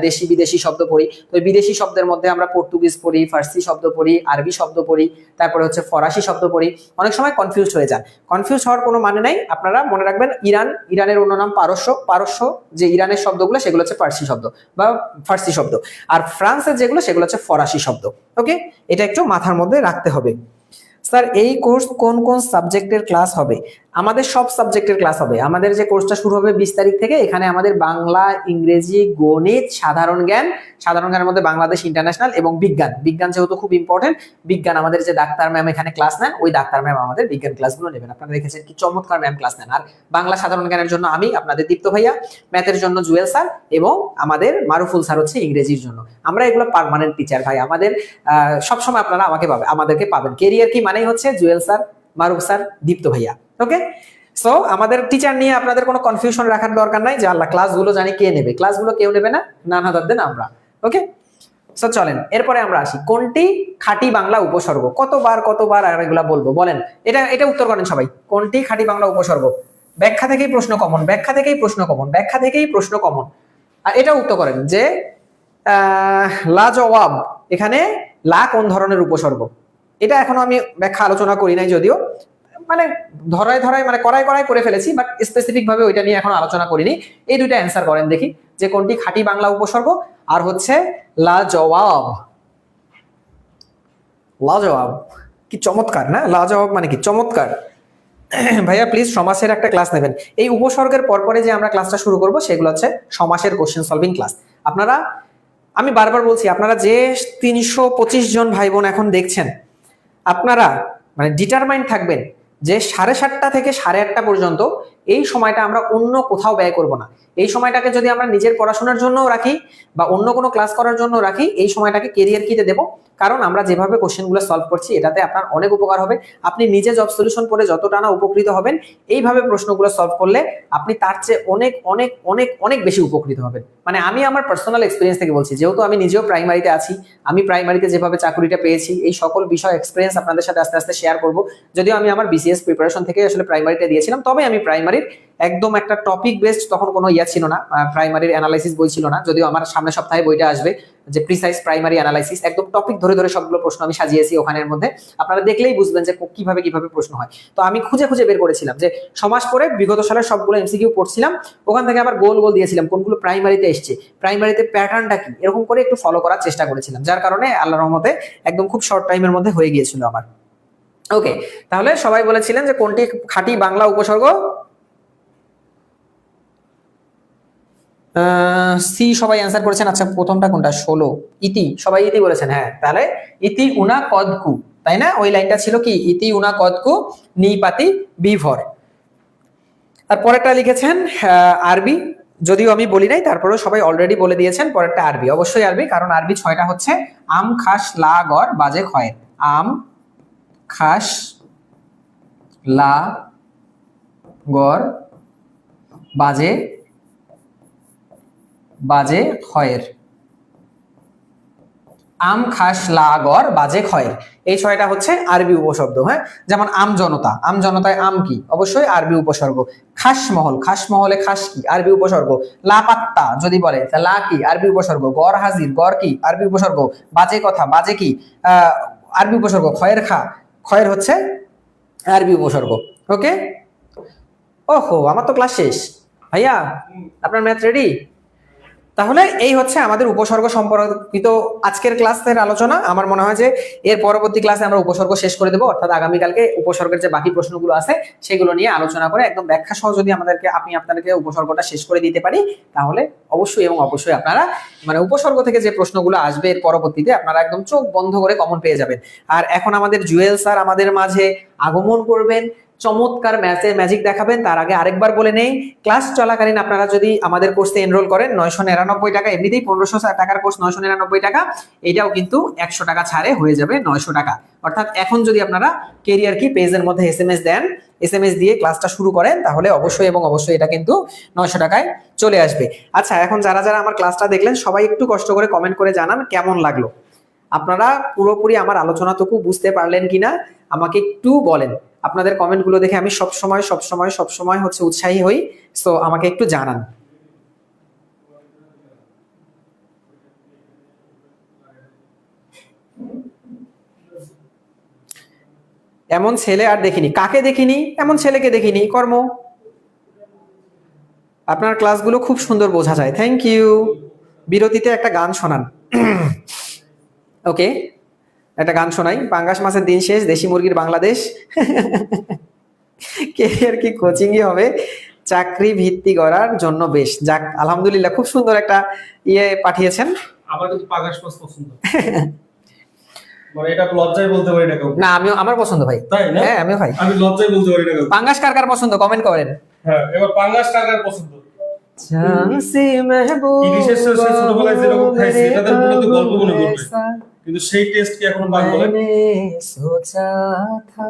দেশি বিদেশি শব্দ পড়ি। তো বিদেশি শব্দের মধ্যে আমরা পর্তুগিজ পড়ি, ফার্সি শব্দ পড়ি, আরবি শব্দ পড়ি, তারপরে হচ্ছে ফরাসি শব্দ পড়ি। অনেক সময় কনফিউজ হয়ে যান, কনফিউজ হওয়ার কোনো মানে নাই। আপনারা মনে রাখবেন, ইরানের অন্য নাম পারস্য, যে ইরানের শব্দগুলো সেগুলো হচ্ছে পার্সি শব্দ বা ফার্সি শব্দ, আর ফ্রান্সের যেগুলো সেগুলো হচ্ছে ফরাসি শব্দ। ওকে, এটা একটু মাথার মধ্যে রাখতে হবে। স্যার, এই কোর্স কোন কোন সাবজেক্টের ক্লাস হবে? আমাদের সব সাবজেক্টের ক্লাস হবে। আমাদের যে কোর্সটা শুরু হবে 20 তারিখ থেকে, এখানে আমাদের বাংলা, ইংরেজি, গণিত, সাধারণ জ্ঞানের মধ্যে বাংলাদেশ, ইন্টারন্যাশনাল এবং বিজ্ঞান যেহেতু খুব ইম্পর্টেন্ট, বিজ্ঞান আমাদের যে ডাক্তার ম্যাম এখানে ক্লাস নেন, ওই ডাক্তার ম্যাম আমাদের বিজ্ঞান ক্লাসগুলো নেবেন। আপনারা দেখেছেন কি চমৎকার ম্যাম ক্লাস নেন। আর বাংলা সাধারণ জ্ঞানের জন্য আমি আপনাদের দীপ্ত ভাইয়া, ম্যাথের জন্য জুয়েল স্যার এবং আমাদের মারুফুল স্যার হচ্ছে ইংরেজির জন্য। আমরা এগুলো পার্মানেন্ট টিচার ভাই, আমাদের সবসময় আপনারা আমাদেরকে পাবেন। কেরিয়ার কি মানেই হচ্ছে জুয়েল স্যার, মারুফ স্যার, দীপ্ত ভাইয়া। ওকে, সো আমাদের টিচার নিয়ে আপনাদের কোনো কনফিউশন রাখার দরকার নাই যে আল্লাহ ক্লাসগুলো জানি কে নেবে। ক্লাসগুলো কেউ নেবে না, নানাদার দেন আমরা। ওকে, সো চলেন এরপরে আমরা আসি, কোনটি খাঁটি বাংলা উপসর্গ? কতবার আর এগুলা বলবো বলেন? এটা উত্তর করেন সবাই। কোনটি খাঁটি বাংলা উপসর্গ? ব্যাখ্যা থেকেই প্রশ্ন কমন, আর এটা উত্তর করেন যে লাজওয়াব এখানে লা কোন ধরনের উপসর্গ। এটা এখনো আমি ব্যাখ্যা আলোচনা করি নাই, যদিও মানে ধরায় ধরায় মানে করায় করায় করে ফেলেছি, বাট স্পেসিফিক ভাবে ওইটা নিয়ে এখন আলোচনা করিনি। এই দুইটা অ্যান্সার করেন দেখি, যে কোনটি খাঁটি বাংলা উপসর্গ আর হচ্ছে লাজওয়াব। লাজওয়াব কি চমৎকার না, লাজওয়াব মানে কি চমৎকার। ভাইয়া প্লিজ সমাসের একটা ক্লাস নেবেন। এই উপসর্গের পরপরে যে আমরা ক্লাসটা শুরু করব সেগুলো হচ্ছে সমাসের কোশ্চেন সলভিং ক্লাস। আপনারা, আমি বারবার বলছি, আপনারা যে 325 জন ভাই বোন এখন দেখছেন, আপনারা মানে ডিটারমাইন্ড থাকবেন যে 7:30 থেকে 8:30 পর্যন্ত এই সময়টা আমরা অন্য কোথাও ব্যয় করব না। এই সময়টাকে যদি আমরা নিজের পড়াশোনার জন্য রাখি বা অন্য কোনো ক্লাস করার জন্য রাখি, এই সময়টাকে কেরিয়ার কিতে দেব। কারণ আমরা যেভাবে কোশ্চেনগুলো সলভ করছি এটাতে আপনার অনেক উপকার হবে। আপনি নিজে জব সলিউশন পড়ে যতটা না উপকৃত হবেন, এইভাবে প্রশ্নগুলো সলভ করলে আপনি তার চেয়ে অনেক অনেক অনেক অনেক বেশি উপকৃত হবেন। মানে আমি আমার পার্সোনাল এক্সপিরিয়েন্স থেকে বলছি, যেহেতু আমি নিজেও প্রাইমারিতে আছি, আমি প্রাইমারিতে যেভাবে চাকরিটা পেয়েছি এই সকল বিষয় এক্সপিরিয়েন্স আপনাদের সাথে আস্তে আস্তে শেয়ার করব। যদিও আমি আমার বিসিএস প্রিপারেশন থেকে আসলে প্রাইমারিতে দিয়েছিলাম, তবে আমি প্রাইমারির একদম একটা টপিক বেসড তখন কোনো ইয়া ছিল না, প্রাইমারির অ্যানালাইসিস বই ছিল না। যদিও আমার সামনের সপ্তাহে বইটা আসবে, যে প্রিসাইজ প্রাইমারি অ্যানালাইসিস, একদম টপিক ধরে ধরে সবগুলো প্রশ্ন আমি সাজিয়েছি ওখানের মধ্যে। আপনারা দেখলেই বুঝবেন যে কিভাবে কিভাবে প্রশ্ন হয়। তো আমি খুঁজে খুঁজে বের করেছিলাম যে সমাজ পড়ে বিগত সালের সবগুলো এমসিকিউ পড়ছিলাম, ওখান থেকে আবার গোল গোল দিয়েছিলাম কোনগুলো প্রাইমারিতে এসছে, প্রাইমারিতে প্যাটার্নটা কি, এরকম করে একটু ফলো করার চেষ্টা করেছিলাম, যার কারণে আল্লাহর রহমতে একদম খুব শর্ট টাইমের মধ্যে হয়ে গিয়েছিল আমার। ওকে, তাহলে সবাই বলেছিলেন যে কোনটি খাঁটি বাংলা উপসর্গ? সি সবাই অ্যান্সার করেছেন। আচ্ছা, প্রথমটা কোনটা? 16 ইতি, সবাই ইতি বলেছেন। হ্যাঁ, তাহলে ইতি উনা কদকু, তাই না? ওই লাইনটা ছিল কি, ইতি উনা কদকু নিপাতি বিভর। আর পরেরটা লিখেছেন আরবি, যদিও আমি বলি নাই, তারপরেও সবাই অলরেডি বলে দিয়েছেন পরেরটা আরবি, অবশ্যই আরবি, কারণ আরবি 6টা হচ্ছে আম খাস লা গর বাজে খয়ের। আম খাস লা গর বাজে বাজে খয়ের। আম খাস লা গর বাজে খয়ের, এই 6টা হচ্ছে আরবি উপশব্দ। হ্যাঁ, যেমন আম জনতা, আম জনতায় আম কি, অবশ্যই আরবি উপসর্গ। খাস মহল, খাস মহলে খাস কি, আরবি উপসর্গ। লা পাত্তা যদি বলে তা লা কি, আরবি উপসর্গ। গড় হাজির, গড় কি, আরবি উপসর্গ। বাজে কথা, বাজে কি, আরবি উপসর্গ। খয়ের খা, খয়ের হচ্ছে আরবি উপসর্গ। ওকে, ওহো আমার তো ক্লাস শেষ। ভাইয়া আপনার ম্যাথ রেডি? তাহলে এই হচ্ছে আমাদের উপসর্গ সম্পর্কিত আজকের ক্লাসের আলোচনা। আমার মনে হয় যে এর পরবর্তী ক্লাসে আমরা উপসর্গ শেষ করে দেবো, অর্থাৎ আগামীকালকে উপসর্গের যে বাকি প্রশ্নগুলো আছে সেগুলো নিয়ে আলোচনা করে একদম ব্যাখ্যা সহ যদি আপনাদেরকে উপসর্গটা শেষ করে দিতে পারি, তাহলে অবশ্যই এবং অবশ্যই আপনারা মানে উপসর্গ থেকে যে প্রশ্নগুলো আসবে এর পরবর্তীতে আপনারা একদম চোখ বন্ধ করে কমন পেয়ে যাবেন। আর এখন আমাদের জুয়েল স্যার আমাদের মাঝে আগমন করবেন, চমৎকার ম্যাজিক দেখাবেন। তার আগে আরেকবার বলে নেই, ক্লাস চলাকালীন আপনারা যদি আমাদের কোর্সে এনরোল করেন 999 টাকা, এমনিতেই 1500 টাকার কোর্স 999 টাকা, এটাও কিন্তু 100 টাকা ছাড়ে হয়ে যাবে 900 টাকা। অর্থাৎ এখন যদি আপনারা কেরিয়ার কি পেজের মধ্যে এসএমএস দেন, এসএমএস দিয়ে ক্লাসটা শুরু করেন, তাহলে অবশ্যই এবং অবশ্যই এটা কিন্তু 900 টাকায় চলে আসবে। আচ্ছা, এখন যারা যারা আমার ক্লাসটা দেখলেন সবাই একটু কষ্ট করে কমেন্ট করে জানান কেমন লাগলো। আপনারা পুরোপুরি আমার আলোচনাটুকু বুঝতে পারলেন কিনা আমাকে একটু বলেন। আপনাদের কমেন্টগুলো দেখে আমি সবসময় হচ্ছে উৎসাহী হই। সো আমাকে একটু জানান। এমন ছেলে আর দেখিনি, কাকে দেখিনি? এমন ছেলেকে দেখিনি। কর্ম, আপনার ক্লাসগুলো খুব সুন্দর বোঝা যায়, থ্যাংক ইউ। বিরতিতে একটা গান শোনান। ওকে, একটা গান শোনাই। পাঙ্গাস মাছের দিন শেষ, দেশি মুরগির বাংলাদেশ। কেরিয়ার কি কোচিংই হবে চাকরি ভিত্তি করার জন্য? বেশ, যাক আলহামদুলিল্লাহ, খুব সুন্দর একটা ইয়ে পাঠিয়েছেন। আমার কিন্তু পাঙ্গাস মাছ পছন্দ। মানে এটা লজ্জায় বলতে পারি না কাউকে। না, আমিও, আমার পছন্দ ভাই। তাই না? হ্যাঁ, আমিও ভাই। আমি লজ্জায় বলতে পারি না কাউকে। পাঙ্গাস কার কার পছন্দ কমেন্ট করেন। হ্যাঁ, এবার পাঙ্গাস কার পছন্দ? ঝাঁসি মেহবুব, ইলিশের শেষে ছোটবেলায় যেরকম খাইছি এটাদের মনে তো গল্প মনে পড়বে, কিন্তু সেই টেস্ট কি এখনো বাদ বলে? সোচা থা।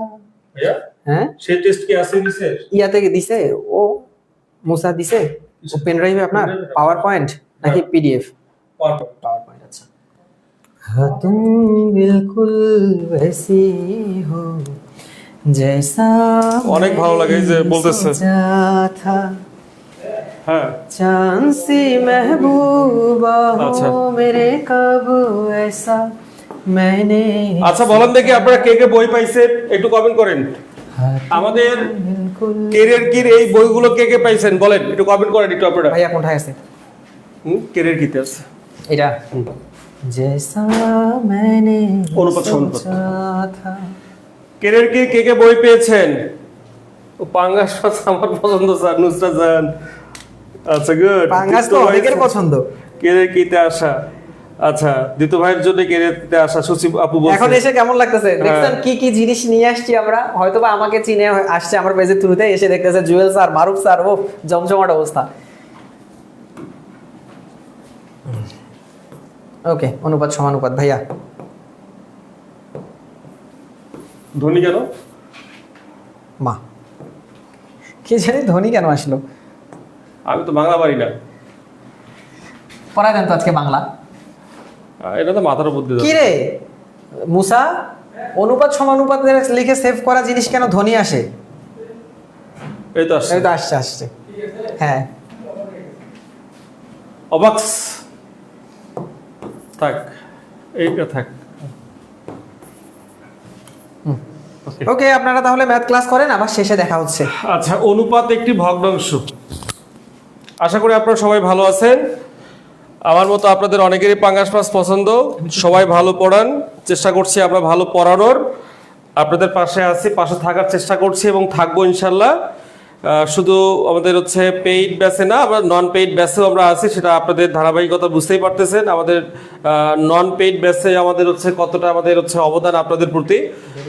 ভাইয়া, হ্যাঁ, সেই টেস্ট কি আছে দিছে? ইয়াতে দিছে, ও মুসা দিছে, ও পেন ড্রাইভে আপনার পাওয়ার পয়েন্ট নাকি পিডিএফ? Power point. আচ্ছা, हाँ तुम बिल्कुल वैसी हो जैसा অনেক ভালো লাগে এই যে বলতেছে। सोचा था। হ্যাঁ चांद सी महबूबा अच्छा। हो मेरे कब ऐसा मैंने আচ্ছা বলেন দেখি আপনারা কে কে বই পাইছেন একটু কমেন্ট করেন। আমাদের बिल्कुल কেরিয়ার কির এই বইগুলো কে কে পাইছেন বলেন, একটু কমেন্ট করেন একটু আপনারা। ভাইয়া কোনটায় আছে কেরিয়ার কিতে আছে এটা जैसा मैंने অনুপাত অনুপাত। सोचा था কেরিয়ার কি কে কে বই পেয়েছেন? ও পাঙ্গাস মাছ আমার পছন্দ স্যার, নুসরাত জান। আচ্ছা গুড, পাঙ্গাস তো অনেকের পছন্দ। কেরিয়ার কিতে আসা। আচ্ছা দ্বিতীয় ভাইয়ের জন্য কেরিয়ার কিতে আসা সচিব আপু বলছেন। এখন এসে কেমন লাগতেছে দেখছেন কি কি জিনিস নিয়ে আসছি আমরা, হয়তোবা আমাকে চিনে আসছে আমার পেজের থ্রুতে, এসে দেখতেছে জুয়েল স্যার, মারুফ স্যার, ও জমজমাট অবস্থা। ওকে, অনুপাত সমানুপাত ভাইয়া। ধনী কেন? মা কি জানি ধনী কেন আসলো, আমি তো বাংলা পারি না। পড়ায় দেন তো আজকে বাংলা। এটা তো মাথার উপর দিয়ে কি রে মুসা, অনুপাত সমানুপাত লিখে সেভ করা জিনিস কেন ধনী আসে? এই তো আসছে। এই তো আসছে আসছে, হ্যাঁ অবাক্স থাক, এইটা থাক। ওকে, আপনারা তাহলে ম্যাথ ক্লাস করেন, আবার শেষে দেখা হচ্ছে। আচ্ছা, অনুপাত একটি ভগ্নাংশ। আশা করি আপনারা সবাই ভালো আছেন। আমার মতো আপনাদের অনেকেরই পাঙ্গাস মাছ পছন্দ। সবাই ভালো পড়ান, চেষ্টা করছি আমরা ভালো পড়ানোর। আপনাদের পাশে আছি, পাশে থাকার চেষ্টা করছি এবং থাকবো ইনশাল্লাহ। শুধু আমাদের হচ্ছে পেইড ব্যাচে না, আমরা নন পেইড ব্যাচেও আমরা আছি, সেটা আপনাদের ধারাবাহিকতা বুঝতেই পারতেছেন। আমাদের নন পেইড ব্যাচে আমাদের হচ্ছে কতটা আমাদের হচ্ছে অবদান আপনাদের প্রতি,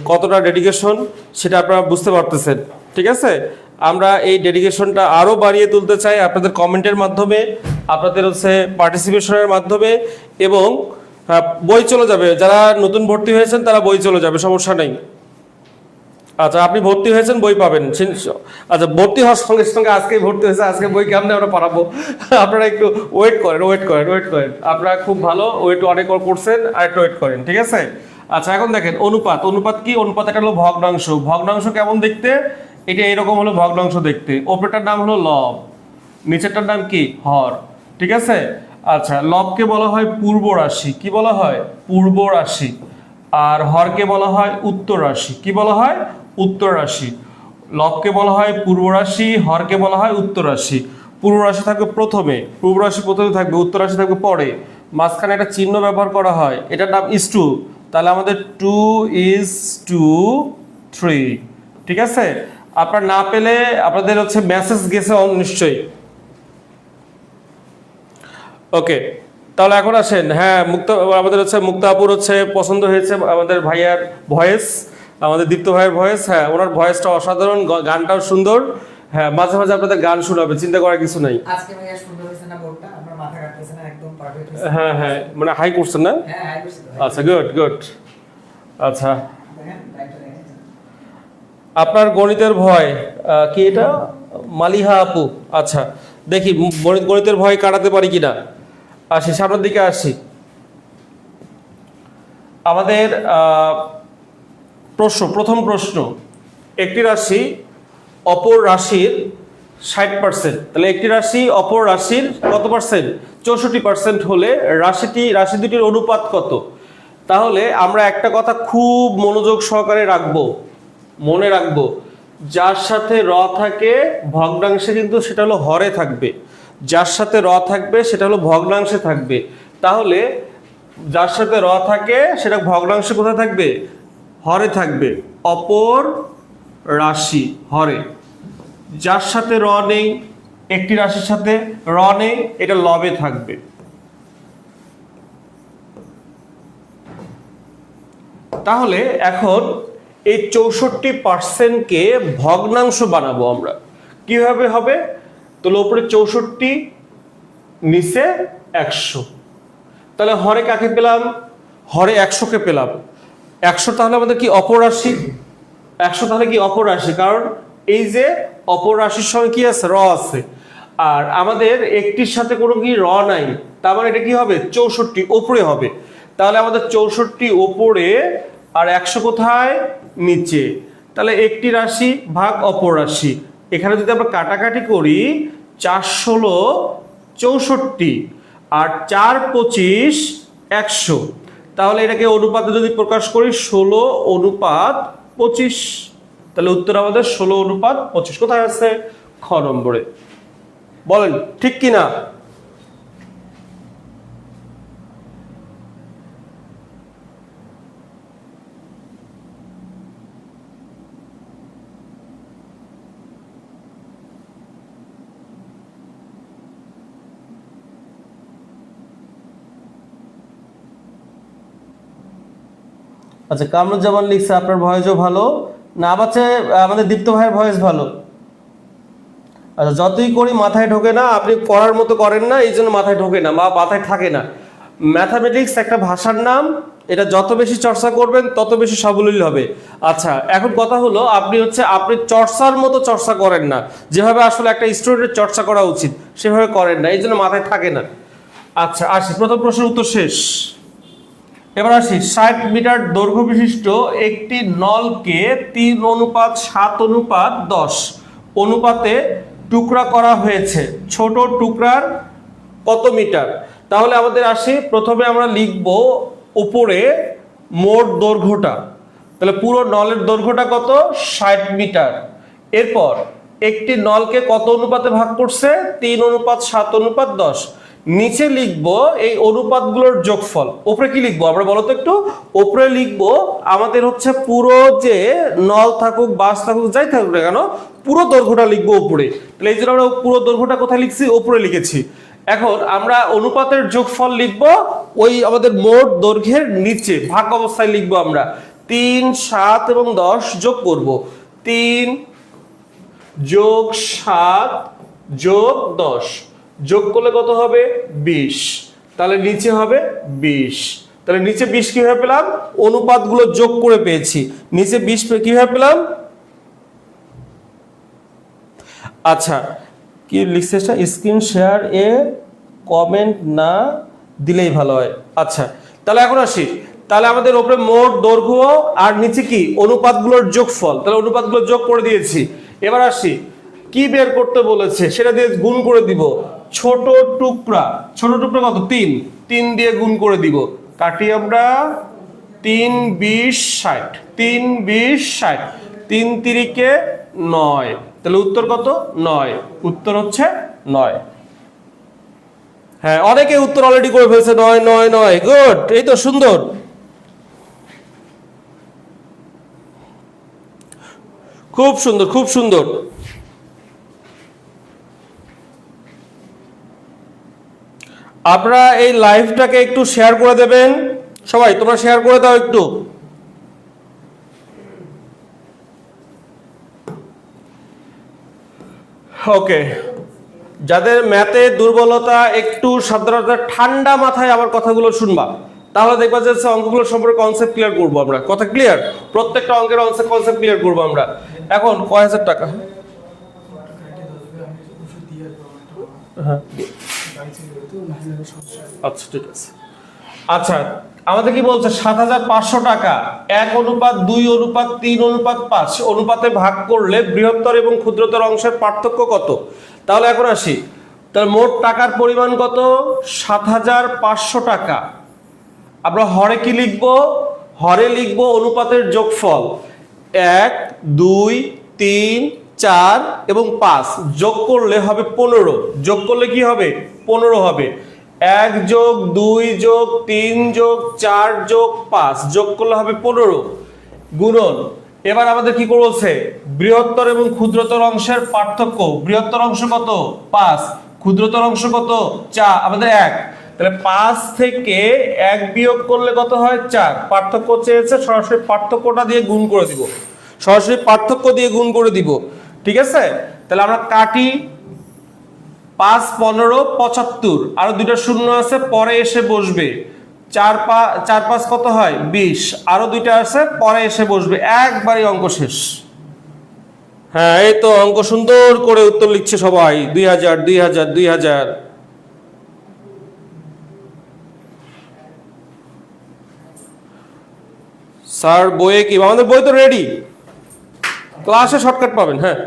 কতটা ডেডিকেশন, সেটা আপনারা বুঝতে পারতেছেন। ঠিক আছে, আমরা এই ডেডিকেশনটা আরও বাড়িয়ে তুলতে চাই আপনাদের কমেন্টের মাধ্যমে, আপনাদের হচ্ছে পার্টিসিপেশনের মাধ্যমে, এবং বই চলে যাবে। যারা নতুন ভর্তি হয়েছেন তারা বই চলে যাবে, সমস্যা নেই। আচ্ছা, আপনি ভর্তি হয়েছেন, বই পাবেন। আচ্ছা, ভর্তি হওয়ার সঙ্গে সঙ্গে আজকেই ভর্তি হয়েছে, আজকে বই কেমনে আমরা পাঠাবো? আপনারা একটু ওয়েট করেন। আপনারা খুব ভালো ওয়েট অনেক করছেন, আর একটু ওয়েট করেন, ঠিক আছে? আচ্ছা, এখন দেখেন অনুপাত কি? অনুপাত একটা হলো ভগ্নাংশ। ভগ্নাংশ কেমন দেখতে? এটা এরকম হলো ভগ্নাংশ দেখতে। ওপরটার নাম হলো লব, নিচেরটার নাম কি? হর। ঠিক আছে? আচ্ছা, লবকে বলা হয় পূর্ব রাশি। কি বলা হয়? পূর্ব রাশি। আর হরকে বলা হয় উত্তর রাশি। কি বলা হয়? উত্তর রাশি। লবকে বলা হয় পূর্ব রাশি, হরকে বলা হয় উত্তর রাশি। পূর্ব রাশি থাকবে প্রথমে, পূর্ব রাশি প্রথমে থাকবে, উত্তর রাশি থাকবে পরে। মাঝখানে একটা চিহ্ন ব্যবহার করা হয়, এটার নাম ইস টু। তাহলে আমাদের 2:3। ঠিক আছে? আপনার না পেলে আপনাদের হচ্ছে মেসেজ গেছে নিশ্চয়ই। ওকে, তাহলে এখন আসেন। হ্যাঁ, আমাদের হচ্ছে মুক্তাপুর হচ্ছে পছন্দ হয়েছে আমাদের ভাইয়ার ভয়েস, আমাদের দীপ্ত ভাইয়ের ভয়েস। হ্যাঁ, ওনার ভয়েসটা অসাধারণ, গানটাও সুন্দর। হ্যাঁ, মাঝে মাঝে আপনাদের গান শোনাবে, চিন্তা করার কিছু নাই। আজকে ভাইয়া সুন্দর হয়েছে না বোর্ডটা, আপনার মাথা কাটতেছে না, একদম পারফেক্ট হয়েছে। হ্যাঁ, মানে হাই করছেন না? হ্যাঁ হাই করছে তো। আচ্ছা, গুড। আচ্ছা, দেখেন লাইটটা দেখেন। আপনার গণিতের ভয় কি? এটা মালিহা আপু। আচ্ছা, দেখি গণিতের ভয় কাটাতে পারি কিনা। আসি, সামনের দিকে আসি। আমাদের প্রথম প্রশ্ন, একটি রাশি অপর রাশির 60%, তাহলে একটি রাশি অপর রাশির কত পার্সেন্ট? 64% হলে রাশি দুটির অনুপাত কত? তাহলে আমরা একটা কথা খুব মনোযোগ সহকারে মনে রাখবো, যার সাথে র থাকে ভগ্নাংশে কিন্তু সেটা হলো হরে থাকবে, যার সাথে র থাকবে সেটা হলো ভগ্নাংশে থাকবে। তাহলে যার সাথে র থাকে সেটা ভগ্নাংশে কোথায় থাকবে? হরে থাকবে, অপর রাশি হরে। যার সাথে র নেই, একটি রাশির সাথে র নেই, এটা লবে থাকবে। তাহলে এখন এই 64%কে ভগ্নাংশ বানাবো আমরা। কিভাবে হবে? তো উপরে 64, নিচে 100। তাহলে হরে কাকে পেলাম? হরে 100কে পেলাম। 100 তাহলে আমাদের কি? অপর রাশি। 100 তাহলে কি? অপর রাশি, কারণ এই যে অপর রাশির সঙ্গে কি আছে? র আছে। আর আমাদের একটির সাথে কোনো কি র নাই, তার মানে এটা কি হবে? 64 ওপরে হবে। তাহলে আমাদের 64 ওপরে, আর 100 কোথায়? নিচে। তাহলে একটি রাশি ভাগ অপর রাশি। এখানে যদি আমরা কাটাকাটি করি, 4 16 64 আর 4 25 100। তাহলে এটাকে অনুপাতে যদি প্রকাশ করি 16 অনুপাত 25, তাহলে উত্তর আমাদের 16 অনুপাত 25। কোথায় আছে? খ নম্বরে। বলেন ঠিক কি না? আচ্ছা, কামরুজ্জামান লিখছে আপনার ভয়েসও ভালো না বাচ্চা, আমাদের দীপ্ত ভাইয়ের ভয়েস ভালো। আচ্ছা, যতই করি মাথায় ঢোকে না, আপনি পড়ার মতো করেন না, এই জন্য মাথায় ঢোকে না বা মাথায় থাকে না। ম্যাথামেটিক্স একটা ভাষার নাম, এটা যত বেশি চর্চা করবেন তত বেশি সাবলীল হবে। আচ্ছা, এখন কথা হলো আপনি চর্চার মতো চর্চা করেন না, যেভাবে আসলে একটা স্টুডেন্টের চর্চা করা উচিত সেভাবে করেন না, এই জন্য মাথায় থাকে না। আচ্ছা আসি, প্রথম প্রশ্নের উত্তর শেষ। এবার আসি, 60 মিটার দৈর্ঘ্য বিশিষ্ট একটি নলকে 3 অনুপাত 7 অনুপাত 10 অনুপাতে টুকরা করা হয়েছে, ছোট টুকরার কত মিটার? তাহলে আমাদের আসি, প্রথমে আমরা লিখব উপরে মোট দৈর্ঘ্যটা, তাহলে পুরো নলের দৈর্ঘ্যটা কত? 60 মিটার। এরপর একটি নলকে কত অনুপাতে ভাগ করছে? 3 অনুপাত 7 অনুপাত 10। নিচে লিখবো এই অনুপাতগুলোর যোগফল। উপরে কি লিখবো আমরা বলো তো একটু? উপরে লিখবো আমাদের হচ্ছে পুরো যে নল থাকুক বাস থাকুক যাই থাকুক না কেন, পুরো দৈর্ঘ্যটা লিখবো উপরে। তাহলে এই জন্য আমরা পুরো দৈর্ঘ্যটা কোথায় লিখছি? উপরে লিখেছি। এখন আমরা অনুপাতের যোগফল লিখবো ওই আমাদের মোট দৈর্ঘ্যের নিচে ভাগ অবস্থায় লিখবো আমরা। 3 7 এবং 10 যোগ করব। 3 যোগ 7 যোগ 10 যোগ করলে কত হবে? 20। তাহলে নিচে হবে 20। তাহলে নিচে 20 কিভাবে পেলাম? অনুপাতগুলো যোগ করে পেয়েছি। নিচে 20 কিভাবে পেলাম? আচ্ছা, কি লিখছে? স্ক্রিন শেয়ার এ কমেন্ট না দিলেই ভালো হয়। আচ্ছা, তাহলে এখন আসি, তাহলে আমাদের উপরে মোট দৈর্ঘ্য আর নিচে কি? অনুপাতগুলোর যোগফল। তাহলে অনুপাতগুলো যোগ করে দিয়েছি। এবার আসি, কি বের করতে বলেছে সেটা দিয়ে গুণ করে দিব। ছোট টুকরা, ছোট টুকরা কত? 3 দিয়ে গুণ করে দিব। কাটি আমরা, 3 20 60, 3 20 60, 3 তিরিকে 9। তাহলে উত্তর কত? 9। উত্তর হচ্ছে 9। হ্যাঁ, অনেকে উত্তর অলরেডি করে ফেলছে। 9 9 9, গুড, এই তো সুন্দর। খুব সুন্দর, খুব সুন্দর। আপনারা এই লাইভটাকে একটু শেয়ার করে দেবেন। সবাই তোমরা শেয়ার করে দাও একটু। ওকে, যাদের ম্যাথে দুর্বলতা, একটু সাধারণত ঠান্ডা মাথায় আমার কথাগুলো শুনবা, তাহলে দেখবা যে অঙ্কগুলো সম্পর্কে কনসেপ্ট ক্লিয়ার করবো আমরা। কথা ক্লিয়ার? প্রত্যেকটা অঙ্কের কনসেপ্ট ক্লিয়ার করবো আমরা। এখন কয় হাজার টাকা? হ্যাঁ, আচ্ছা ঠিক আছে। আচ্ছা, আমাদের কি বলছে? 7500 টাকা 1 অনুপাত 2 অনুপাত 3 অনুপাত 5 অনুপাতে ভাগ করলে বৃহত্তর এবং ক্ষুদ্রতর অংশের পার্থক্য কত? তাহলে এখন আসি, তাহলে মোট টাকার পরিমাণ কত? 7500 টাকা। আমরা হরে কি লিখবো? হরে লিখবো অনুপাতের যোগফল। 1 2 3 4 এবং 5 যোগ করলে হবে 15। যোগ করলে কি হবে? 15 হবে। 1 যোগ 2 যোগ 3 যোগ 4 যোগ 5 যোগ করলে হবে 15 গুণন। এবার আমাদের কি বলছে? বৃহত্তর এবং ক্ষুদ্রতর অংশের পার্থক্য। বৃহত্তর অংশ কত? 5। ক্ষুদ্রতর অংশ কত? 4, আমাদের 1। তাহলে 5 থেকে 1 বিয়োগ করলে কত হয়? 4। পার্থক্য চেয়েছে, সরাসরি পার্থক্যটা দিয়ে গুণ করে দিব। সরাসরি পার্থক্য দিয়ে গুণ করে দিব। ঠিক আছে? তাহলে আমরা কাটি, 5 15 75, আরো দুইটা শূন্য আছে পরে এসে বসবে। 4 5 কত হয়? 20, আরো দুইটা আছে পরে এসে বসবে। একবারই অঙ্ক শেষ। হ্যাঁ, এই তো অঙ্ক সুন্দর করে উত্তর লিখছে সবাই। 2000 2000 2000। স্যার বইয়ে কি? আমাদের বই তো রেডি, ক্লাসে শর্টকাট পাবেন। হ্যাঁ,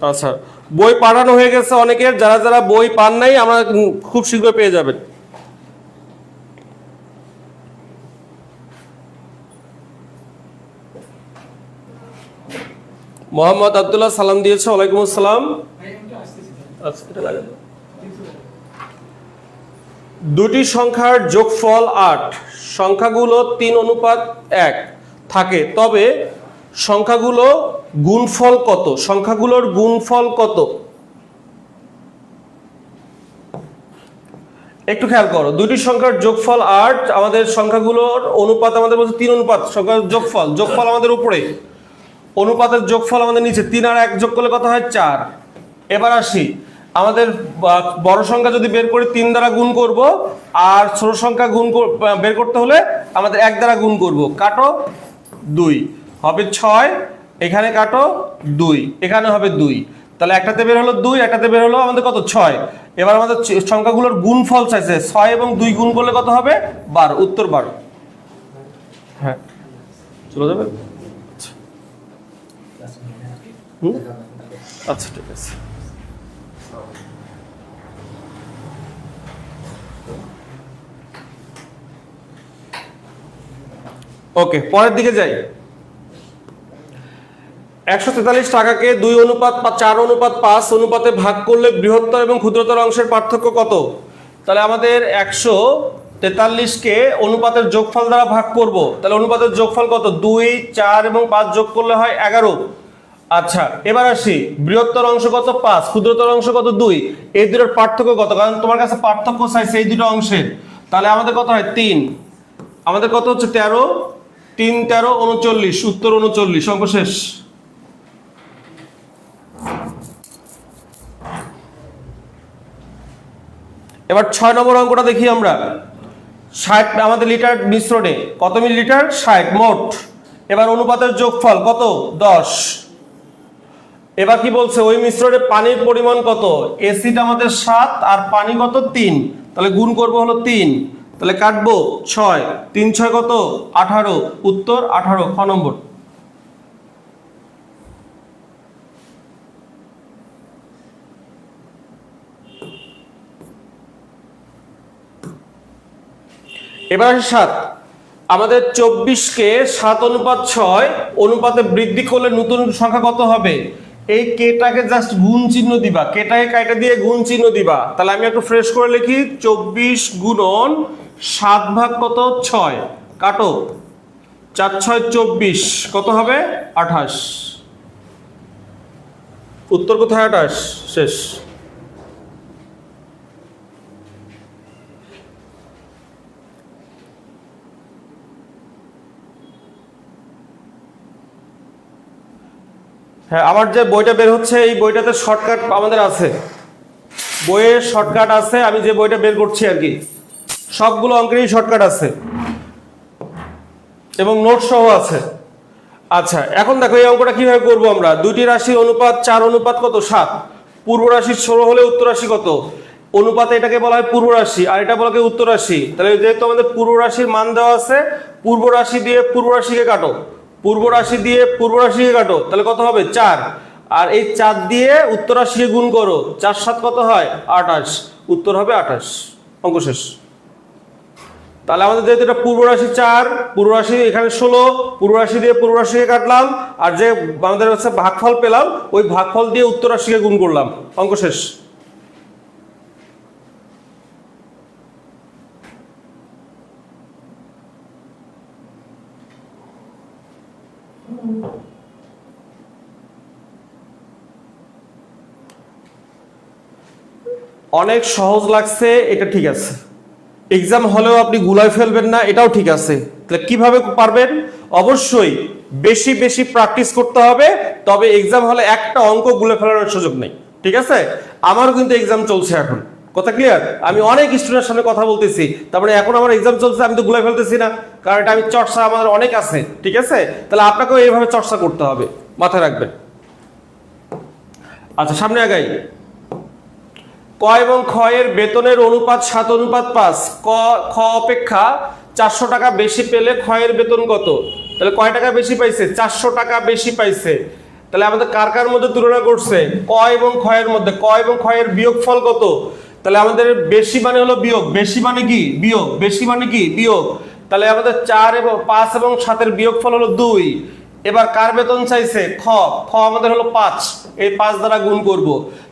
আচ্ছা, বই পাঠানো হয়ে গেছে অনেকের, যারা যারা বই পান নাই আমরা খুব শীঘ্র পেয়ে যাবেন। মোহাম্মদ আব্দুল্লাহ সালাম দিয়েছে, ওয়ালাইকুম আসসালাম। আচ্ছা, এটা লাগান। দুটি সংখ্যার যোগফল 8, সংখ্যাগুলো 3:1 থাকে, তবে সংখ্যাগুলো গুণফল কত? সংখ্যাগুলোর গুণফল কত? একটু খেয়াল করো, দুটি সংখ্যার যোগফল 8, আমাদের সংখ্যাগুলোর অনুপাত আমাদের বলছে 3:1, সংখ্যার যোগফল আমাদের উপরে, অনুপাতের যোগফল আমাদের নিচে। 3 আর 1 যোগ করলে কত হয়? 4। এবার আসি, আমাদের বড় সংখ্যা যদি বের করি 3 দ্বারা গুণ করব, আর ছোট সংখ্যা বের করতে হলে আমাদের 1 দ্বারা গুণ করব। কাটো 2 হবে 6, এখানে কাটো 2, এখানে হবে 2, তাহলে একটাতে বের হলো 2, একটাতে বের হলো আমাদের কত? 6। এবার আমাদের সংখ্যাগুলোর গুণফল চাইছে, 6 এবং 2 গুণ করলে কত হবে? 12। উত্তর 12। হ্যাঁ, চলে যাবে। আচ্ছা, ঠিক আছে। ওকে, পরের দিকে যাই। 143 টাকাকে 2:4:5 অনুপাতে ভাগ করলে বৃহত্তর এবং ক্ষুদ্রতর অংশের পার্থক্য কত? তাহলে আমাদের 143কে অনুপাতের যোগফল দ্বারা ভাগ করব, তাহলে অনুপাতের যোগফল কত? 2, 4 এবং 5 যোগ করলে হয় 11। আচ্ছা, এবার আসি, বৃহত্তর অংশ কত? 5, ক্ষুদ্রতর অংশ কত? 2। এই দুটোর পার্থক্য কত? কারণ তোমার কাছে পার্থক্য চাইছে এই দুটো অংশের, তাহলে আমাদের কত হয়? 3। আমাদের কত হচ্ছে? 13, 3, 13, 39। উত্তর 39। অঙ্ক শেষ। এবার 6 নম্বর অঙ্কটা দেখি আমরা। 60 আমাদের লিটার মিশ্রণে কত মিলিলিটার? 60 মোট। এবার অনুপাতের যোগফল কত? 10। এবার কি বলছে? ওই মিশ্রণে পানির পরিমাণ কত? অ্যাসিড আমাদের 7 আর পানি কত? 3, তাহলে গুণ করব হলো 3, তাহলে কাটবো 6, 3, 6 কত? 18। উত্তর 18, খ নম্বর। এবার আসি 7। আমাদের 24কে 7:6 অনুপাতে বৃদ্ধি করলে নতুন সংখ্যা কত হবে? এই কেটাকে জাস্ট গুণ চিহ্ন দিবা, কেটাকে কাইটা দিয়ে গুণ চিহ্ন দিবা। তাহলে আমি একটু ফ্রেশ করে লিখি, 24 গুণন 7 ভাগ কত? 6, কাটো 4, 6, 24, কত হবে? 28। উত্তর কোথায়? 28। শেষ। হ্যাঁ, আমার যে বইটা বের হচ্ছে এই বইটাতে শর্টকাট আমাদের আছে, বইয়ের শর্টকাট আছে। আমি যে বইটা বের করছি আর কি, সবগুলো অঙ্কেরই শর্টকাট আছে এবং নোট সহ আছে। আচ্ছা, এখন দেখো এই অঙ্কটা কিভাবে করবো আমরা। দুইটি রাশির অনুপাত 4 অনুপাত কত? 7। পূর্ব রাশি 16 হলে উত্তর রাশি কত? অনুপাতে এটাকে বলা হয় পূর্ব রাশি, আর এটা বলা হয় উত্তর রাশি। তাহলে যেহেতু আমাদের পূর্ব রাশির মান দেওয়া আছে, পূর্ব রাশি দিয়ে পূর্ব রাশিকে কাটো, পূর্ব রাশি দিয়ে পূর্ব রাশিকে কাটো, তাহলে কত হবে? 4। আর এই 4 দিয়ে উত্তর রাশিকে গুণ করো, 4, 7 কত হয়? 28। উত্তর হবে 28। অঙ্ক শেষ। তাহলে আমাদের যেহেতু এটা পূর্ব রাশি 4, পূর্ব রাশি এখানে 16, পূর্ব রাশি দিয়ে পূর্ব রাশিকে কাটলাম, আর যে আমাদের হচ্ছে ভাগফল পেলাম, ওই ভাগফল দিয়ে উত্তর রাশিকে গুণ করলাম। অঙ্ক শেষ। অনেক সহজ লাগছে, এটা ঠিক আছে। এক্সাম হলেও আপনি গুলায় ফেলবেন না, এটাও ঠিক আছে। তাহলে কিভাবে পারবেন? অবশ্যই বেশি বেশি প্র্যাকটিস করতে হবে, তবে এক্সাম হলে একটা অঙ্ক গুলে ফেলার সুযোগ নেই। ঠিক আছে? আমারও কিন্তু এক্সাম চলছে এখন, কথা ক্লিয়ার? আমি অনেক স্টুডেন্টের সামনে কথা বলতেছি, তারপরে এখন আমার এক্সাম চলছে, আমি তো গুলে ফেলতেছি না, কারণ এটা আমি চর্চা আমাদের অনেক আছে। ঠিক আছে? তাহলে আপনাকেও এইভাবে চর্চা করতে হবে, মাথায় রাখবেন। আচ্ছা, সামনে আগাই। ক এবং খ এর বেতনের অনুপাত 7:5। খ অপেক্ষা 400 টাকা বেশি পেলে খ এর বেতন কত? তাহলে কয় টাকা বেশি পাইছে? 400 টাকা বেশি পাইছে। তাহলে আমাদের কার কার মধ্যে তুলনা করছে, ক এবং খ এর মধ্যে। ক এবং খ এর বিয়োগফল কত? তাহলে আমাদের বেশি মানে হলো বিয়োগ, বেশি মানে কি বিয়োগ, বেশি মানে কি বিয়োগ। তাহলে আমাদের 4 এবং 5 এবং 7 এর বিয়োগফল হলো 2। এবার কার বেতন চাইছে? খ। খ আমাদের হলো 5, এই 5 দ্বারা গুণ করব।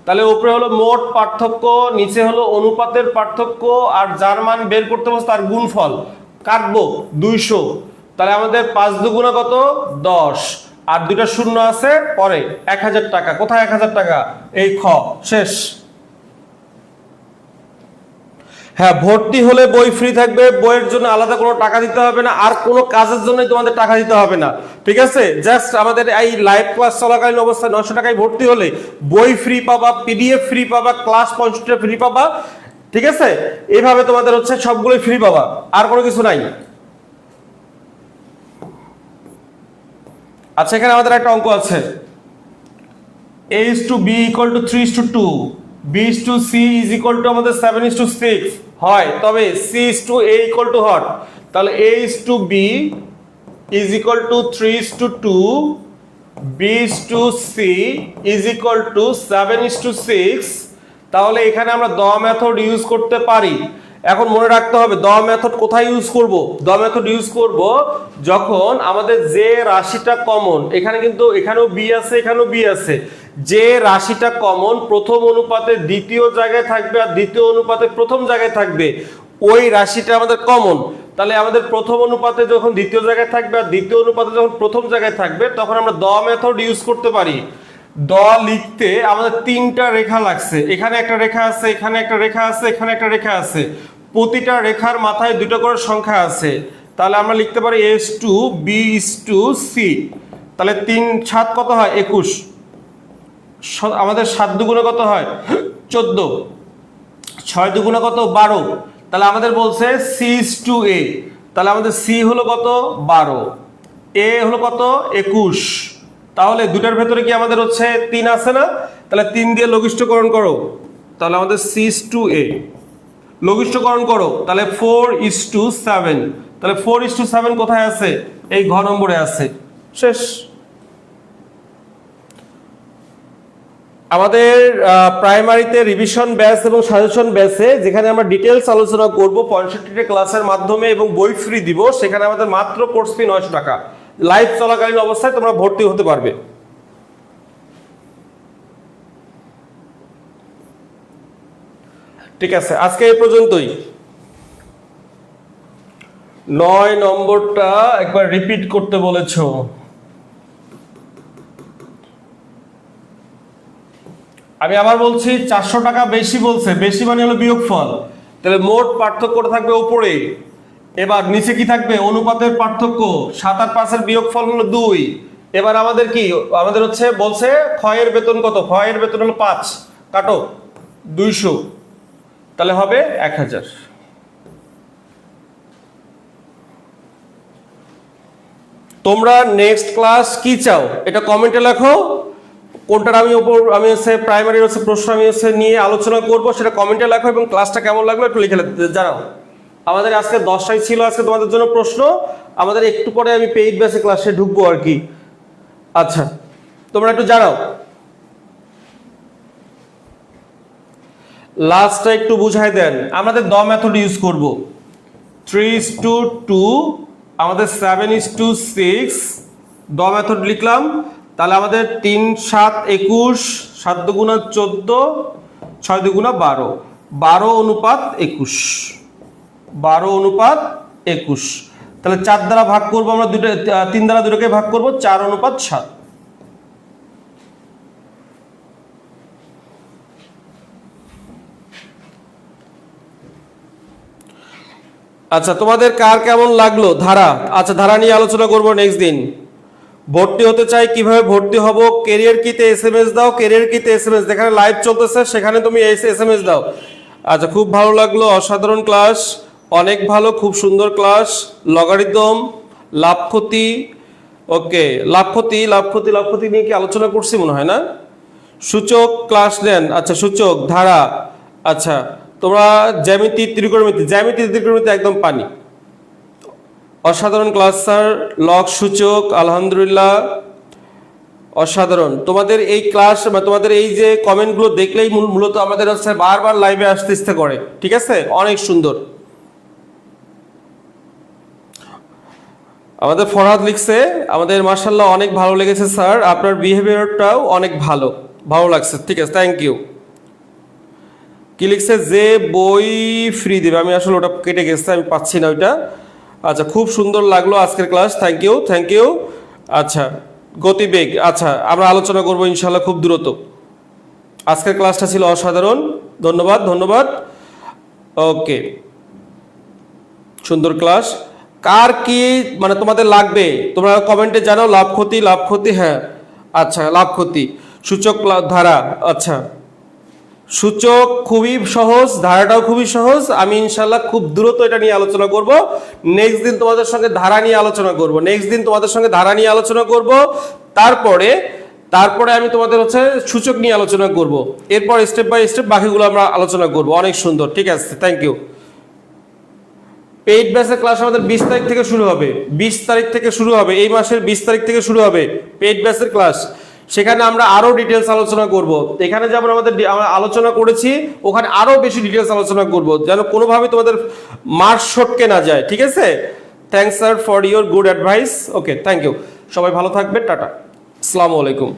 তাহলে উপরে হলো মোট পার্থক্য, নিচে হলো অনুপাতের পার্থক্য, আর যার মান বের করতে বলছে তার গুণফল কাটবো 200। তাহলে আমাদের 5 দুগুণা কত? 10, আর দুইটা শূন্য আছে পরে। 1000 টাকা। কোথায় 1000 টাকা? এই খ। শেষ। হ্যাঁ, ভর্তি হলে বই ফ্রি থাকবে, বইয়ের জন্য আলাদা কোনো টাকা দিতে হবে না, আর কোনো কাজের জন্যই তোমাদের টাকা দিতে হবে না, ঠিক আছে? জাস্ট আমাদের এই লাইভ ক্লাস চলাকালীন অবস্থায় 900 টাকায় ভর্তি হলে বই ফ্রি পাবা, পিডিএফ ফ্রি পাবা, ক্লাস 50টা ফ্রি পাবা, ঠিক আছে? এইভাবে তোমাদের হচ্ছে সবগুলোই ফ্রি পাবা, আর কোনো কিছু নাই। আচ্ছা, এখানে আমাদের একটা অঙ্ক আছে, a:b = 3:2, b:c = আমাদের 7:6 হয়, তবে c:a = হট। তাহলে a:b = 3:2, b:c = 7:6। তাহলে এখানে আমরা দ মেথড ইউজ করতে পারি। এখন মনে রাখতে হবে দ মেথড কোথায় ইউজ করব। দ মেথড ইউজ করব যখন আমাদের যে রাশিটা কমন, এখানে কিন্তু এখানেও বি আছে, এখানেও বি আছে, যে রাশিটা কমন প্রথম অনুপাতে দ্বিতীয় জায়গায় থাকবে আর দ্বিতীয় অনুপাতে প্রথম জায়গায় থাকবে, ওই রাশিটা আমাদের কমন। তাহলে আমাদের প্রথম অনুপাতে যখন দ্বিতীয় জায়গায় থাকবে আর দ্বিতীয় অনুপাতে যখন প্রথম জায়গায় থাকবে, তখন আমরা দ মেথড ইউজ করতে পারি। দ লিখতে আমাদের 3টা রেখা লাগছে, এখানে একটা রেখা আছে, এখানে একটা রেখা আছে, এখানে একটা রেখা আছে, প্রতিটা রেখার মাথায় 2টা করে সংখ্যা আছে। তাহলে আমরা লিখতে পারি s:b:c। তাহলে 3 7 কত হয়? 21। আমাদের 7 দুগুণে কত হয়? 14। 6 দুগুণে কত? 12। তাহলে আমাদের বলছে c:a। তাহলে আমাদের c হলো কত? 12, a হলো কত? 21। তাহলে দুটার ভেতরে কি আমাদের হচ্ছে 3 আছে না? তাহলে 3 দিয়ে লঘিষ্ঠকরণ করো, তাহলে আমাদের c:a লঘিষ্ঠকরণ করো, তাহলে 4:7। তাহলে 4:7 কোথায় আছে? এই ঘ নম্বরে আছে। শেষ। আমাদের প্রাইমারিতে রিভিশন ব্যাচ এবং সাজেশন ব্যাচে যেখানে আমরা ডিটেলস আলোচনা করব 65টা ক্লাসের মাধ্যমে এবং বই ফ্রি দিব, সেখানে আমাদের মাত্র কোর্স ফি 900 টাকা। লাইভ চলাকালীন অবস্থায় তোমরা ভর্তি হতে পারবে। ঠিক আছে, আজকে এই পর্যন্তই। 9 নম্বরটা একবার রিপিট করতে বলেছো। আমি আবার বলছি, 400 টাকা বেশি বলছে, বেশি মানে হলো বিয়োগফল। তাহলে মোট পার্থক্যটা থাকবে উপরে, এবার নিচে কি থাকবে? অনুপাতের পার্থক্য। 7 আর 5 এর বিয়োগফল হলো 2। এবার আমাদের কি আমাদের হচ্ছে বলছে ক্ষয়ের বেতন কত? ক্ষয়ের বেতন হলো 5, কাটো 200, তাহলে হবে 1000। তোমরা নেক্সট ক্লাস কি চাও এটা কমেন্টে লেখো। কোনটার আমি হচ্ছে প্রাইমারির হচ্ছে প্রশ্ন আমি হচ্ছে নিয়ে আলোচনা করব, সেটা কমেন্টে লেখো, এবং ক্লাসটা কেমন লাগলো একটু লিখে জানাও। আমাদের আজকে 10টাই ছিল আজকে তোমাদের জন্য প্রশ্ন। আমাদের একটু পরে আমি পেইড ব্যাচে ক্লাসে ঢুকবো আর কি। আচ্ছা, তোমরা একটু জানাও। লাস্টটা একটু বুঝাই দেন। আমাদের দ মেথড ইউজ করব। 3:2, আমাদের 7:6, দ মেথড লিখলাম। তাহলে আমাদের 3 7 21, 7 দুগুণা 14, 6 দুগুণা 12, 12:21, 12:21। তাহলে 4 দ্বারা ভাগ করবো আমরা, 3 দ্বারা দুটোকে ভাগ করবো, 4:7। আচ্ছা, তোমাদের কার কেমন লাগলো ধারা? আচ্ছা, ধারা নিয়ে আলোচনা করবো নেক্সট দিন। ভর্তি হতে চাই, কিভাবে ভর্তি হব? ক্যারিয়ার কিতে এসএমএস দাও, ক্যারিয়ার কিতে এসএমএস, যেখানে লাইভ চলতেছে সেখানে তুমি এসএমএস দাও। আচ্ছা, খুব ভালো লাগলো, অসাধারণ ক্লাস, অনেক ভালো, খুব সুন্দর ক্লাস। লগারিদম, লাভ ক্ষতি, ওকে, লাভ ক্ষতি নিয়ে কি আলোচনা করছি মনে হয় না? সূচক ক্লাস নেন, আচ্ছা সূচক, ধারা, আচ্ছা তোমরা জ্যামিতি ত্রিকোণমিতি একদম পানি। অসাধারণ ক্লাস স্যার। লগ সূচক আলহামদুলিল্লাহ। অসাধারণ। তোমাদের এই ক্লাস বা তোমাদের এই যে কমেন্টগুলো দেখলেই মূলত আমাদের হচ্ছে বারবার লাইভে আসতে ইচ্ছে করে, ঠিক আছে? অনেক সুন্দর। আমাদের ফরহাদ লিখছে, আমাদের মাশাআল্লাহ অনেক ভালো লেগেছে স্যার, আপনার বিহেভিয়ারটাও অনেক ভালো, ভালো লাগছে। ঠিক আছে, থ্যাংক ইউ। কি লিখছে, যে বই ফ্রি দেবে, আমি আসলে ওটা কেটে গেছে, আমি পাচ্ছি না ওইটা। আচ্ছা, খুব সুন্দর লাগলো আজকের class, thank you, thank you. আচ্ছা, গতিবেগ, আচ্ছা আমরা আলোচনা করবো ইনশাল্লাহ খুব দ্রুত। আজকের ক্লাসটা ছিল অসাধারণ, ধন্যবাদ ধন্যবাদ। ওকে, সুন্দর ক্লাস। কার কি মানে তোমাদের লাগবে তোমরা কমেন্টে জানাও। লাভ ক্ষতি, লাভ ক্ষতি, হ্যাঁ আচ্ছা লাভ ক্ষতি, সূচক ধারা, আচ্ছা সূচক খুবই সহজ, ধারাটাও খুবই সহজ। আমি ইনশাল্লাহ খুব দ্রুত এটা নিয়ে আলোচনা করব। নেক্সট দিন তোমাদের সঙ্গে ধারা নিয়ে আলোচনা করব, নেক্সট দিন তোমাদের সঙ্গে ধারা নিয়ে আলোচনা করব। তারপরে আমি তোমাদের হচ্ছে সূচক নিয়ে আলোচনা করব। এরপর স্টেপ বাই স্টেপ বাকিগুলো আমরা আলোচনা করব। অনেক সুন্দর, ঠিক আছে, থ্যাংক ইউ। পেইড ব্যাচের ক্লাস আমাদের 20 তারিখ থেকে শুরু হবে, 20 তারিখ থেকে শুরু হবে, এই মাসের 20 তারিখ থেকে শুরু হবে পেইড ব্যাচের ক্লাস। সেখানে আমরা আরো ডিটেলস আলোচনা করব। এখানে যেমন আমরা আলোচনা করেছি, ওখানে আরো বেশি ডিটেলস আলোচনা করব, যেন কোনোভাবে তোমাদের মার্ক সটকে না যায়, ঠিক আছে? Thanks sir for your good advice. Okay, thank you. সবাই ভালো থাকবে, টাটা, আসসালামু আলাইকুম।